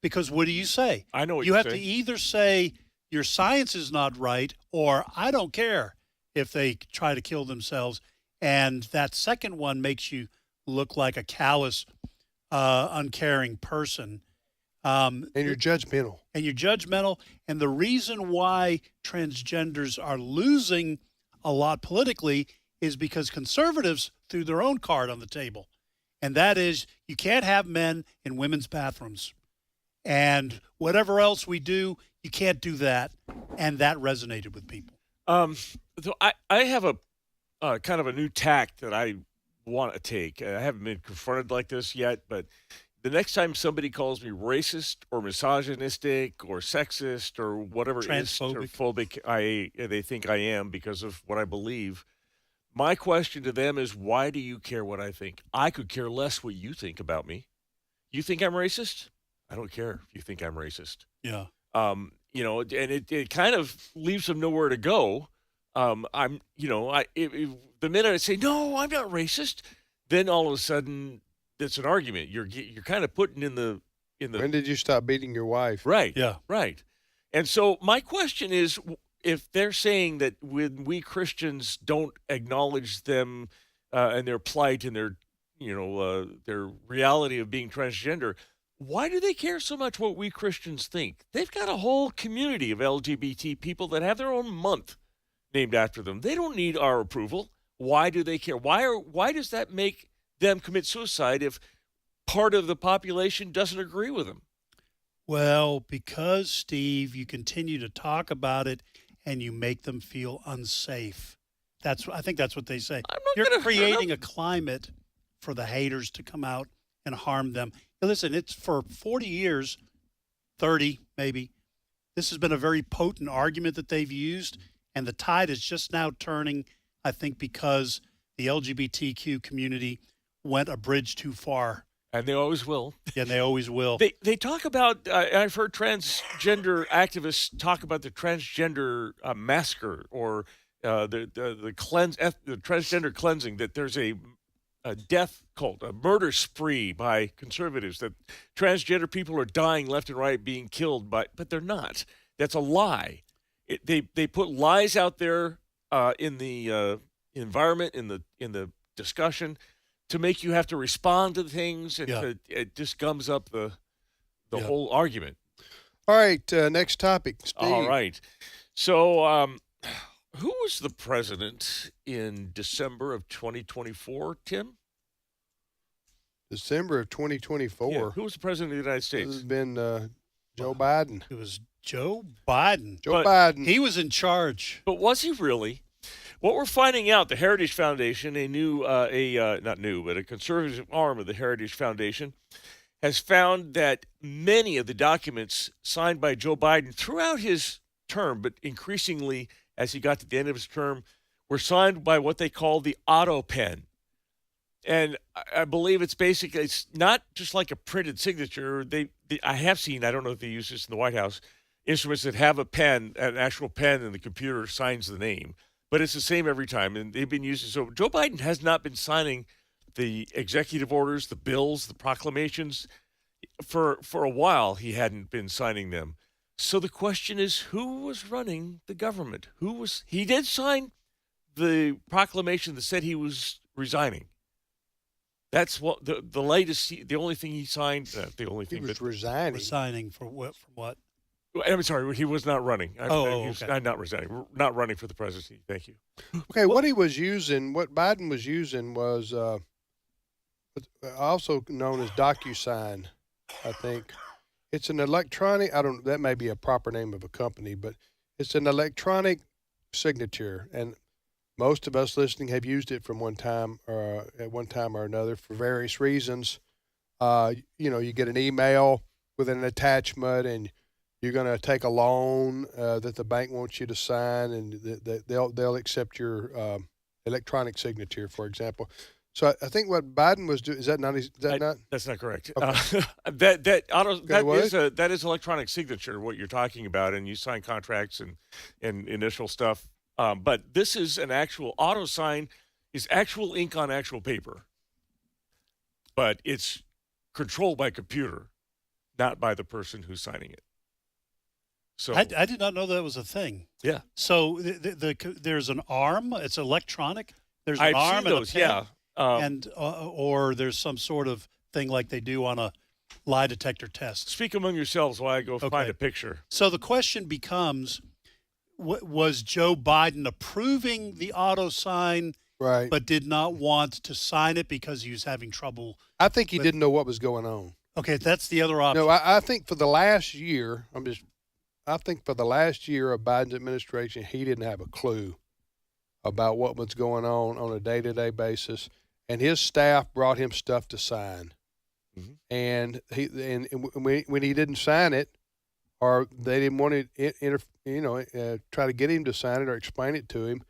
Because what do you say? I know what you you're have saying. to either say your science is not right, or I don't care if they try to kill themselves. And that second one makes you look like a callous, uncaring person. And you're judgmental. And the reason why transgenders are losing a lot politically is because conservatives threw their own card on the table. And that is, you can't have men in women's bathrooms. And whatever else we do, you can't do that. And that resonated with people. So I have a kind of a new tack that I want to take. I haven't been confronted like this yet, but the next time somebody calls me racist or misogynistic or sexist or whatever transphobic they think I am because of what I believe, my question to them is, why do you care what I think? I could care less what you think about me. You think I'm racist? I don't care if you think I'm racist. Yeah. And it kind of leaves them nowhere to go. The minute I say, no, I'm not racist, then all of a sudden it's an argument. You're kind of putting in the. When did you stop beating your wife? Right. Yeah. Right. And so my question is, if they're saying that when we Christians don't acknowledge them and their plight and their reality of being transgender, why do they care so much what we Christians think? They've got a whole community of LGBT people that have their own month named after them. They don't need our approval. Why do they care? Why does that make them commit suicide if part of the population doesn't agree with them? Well, because, Steve, you continue to talk about it and you make them feel unsafe. I think that's what they say. You're creating a climate for the haters to come out and harm them. Now, listen, it's for 40 years, 30 maybe, this has been a very potent argument that they've used, and the tide is just now turning, I think, because the LGBTQ community went a bridge too far. And they always will. Yeah, and they always will. They talk about, I've heard transgender activists talk about the transgender massacre or the transgender cleansing, that there's a death cult, a murder spree by conservatives, that transgender people are dying left and right, being killed, but they're not. That's a lie. They put lies out there in the environment, in the discussion, to make you have to respond to things, and it just gums up the whole argument. All right, next topic, Steve. All right. So who was the president in December of 2024, Tim? December of 2024? Yeah, who was the president of the United States? This has been Joe Biden. It was Joe Biden. Biden. He was in charge. But was he really? What we're finding out, the Heritage Foundation, a conservative arm of the Heritage Foundation, has found that many of the documents signed by Joe Biden throughout his term, but increasingly as he got to the end of his term, were signed by what they call the auto pen. And I believe it's not just like a printed signature. I have seen, I don't know if they use this in the White House, instruments that have a pen, an actual pen, and the computer signs the name. But it's the same every time, and they've been using. So Joe Biden has not been signing the executive orders, the bills, the proclamations. For a while, he hadn't been signing them. So the question is, who was running the government? He did sign the proclamation that said he was resigning. That's what the latest. The only thing he signed. The only thing he was resigning. Resigning for what? From what? I'm sorry. He was not running. Okay. I'm not resigning. Not running for the presidency. Thank you. Okay. What Biden was using was also known as DocuSign. I think it's an electronic. That may be a proper name of a company, but it's an electronic signature, and most of us listening have used it from at one time or another for various reasons. You get an email with an attachment, and you're going to take a loan that the bank wants you to sign, and they'll accept your electronic signature, for example. So I think what Biden was doing, is that not? That's not correct. Okay. That is electronic signature, what you're talking about, and you sign contracts and initial stuff. But this is an actual auto sign, is actual ink on actual paper. But it's controlled by computer, not by the person who's signing it. So I did not know that was a thing. Yeah. So there's an arm. It's electronic. There's an I've arm seen and those, a pen. yeah. Or there's some sort of thing like they do on a lie detector test. Speak among yourselves while I go find a picture. So the question becomes, was Joe Biden approving the auto sign, right, but did not want to sign it because he was having trouble? I think he didn't know what was going on. Okay, that's the other option. No, I think for the last year, I think for the last year of Biden's administration, he didn't have a clue about what was going on a day-to-day basis. And his staff brought him stuff to sign, and when he didn't sign it, or they didn't want to, try to get him to sign it or explain it to him,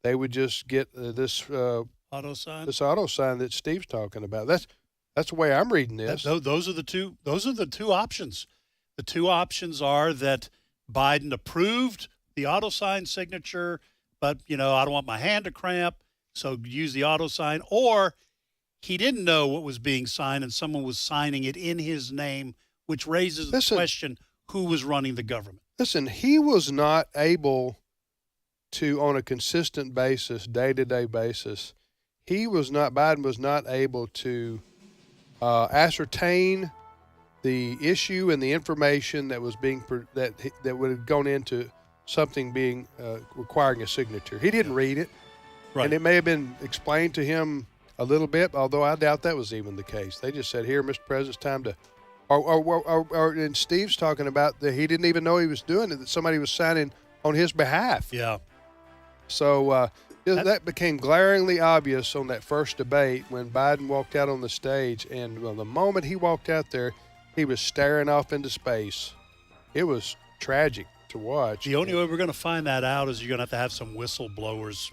they would just get this auto sign. This auto sign that Steve's talking about. That's the way I'm reading this. Those are the two. Those are the two options. The two options are that Biden approved the auto sign signature, but I don't want my hand to cramp. So use the auto sign, or he didn't know what was being signed and someone was signing it in his name, which raises the question, who was running the government? Listen, he was not able to, on a consistent basis, day-to-day basis, Biden was not able to ascertain the issue and the information that was that would have gone into something being requiring a signature. He didn't read it. Right. And it may have been explained to him a little bit, although I doubt that was even the case. They just said, "Here, Mr. President, it's time to," and Steve's talking about that he didn't even know he was doing it, that somebody was signing on his behalf. Yeah. So that became glaringly obvious on that first debate when Biden walked out on the stage, and the moment he walked out there, he was staring off into space. It was tragic to watch. The only way we're going to find that out is you're going to have some whistleblowers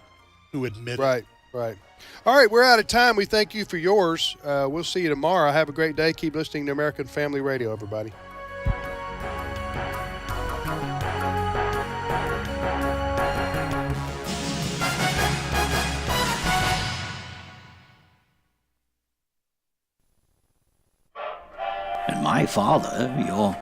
who admit it. Right. All right, we're out of time. We thank you for yours. We'll see you tomorrow. Have a great day. Keep listening to American Family Radio, everybody. And my father, your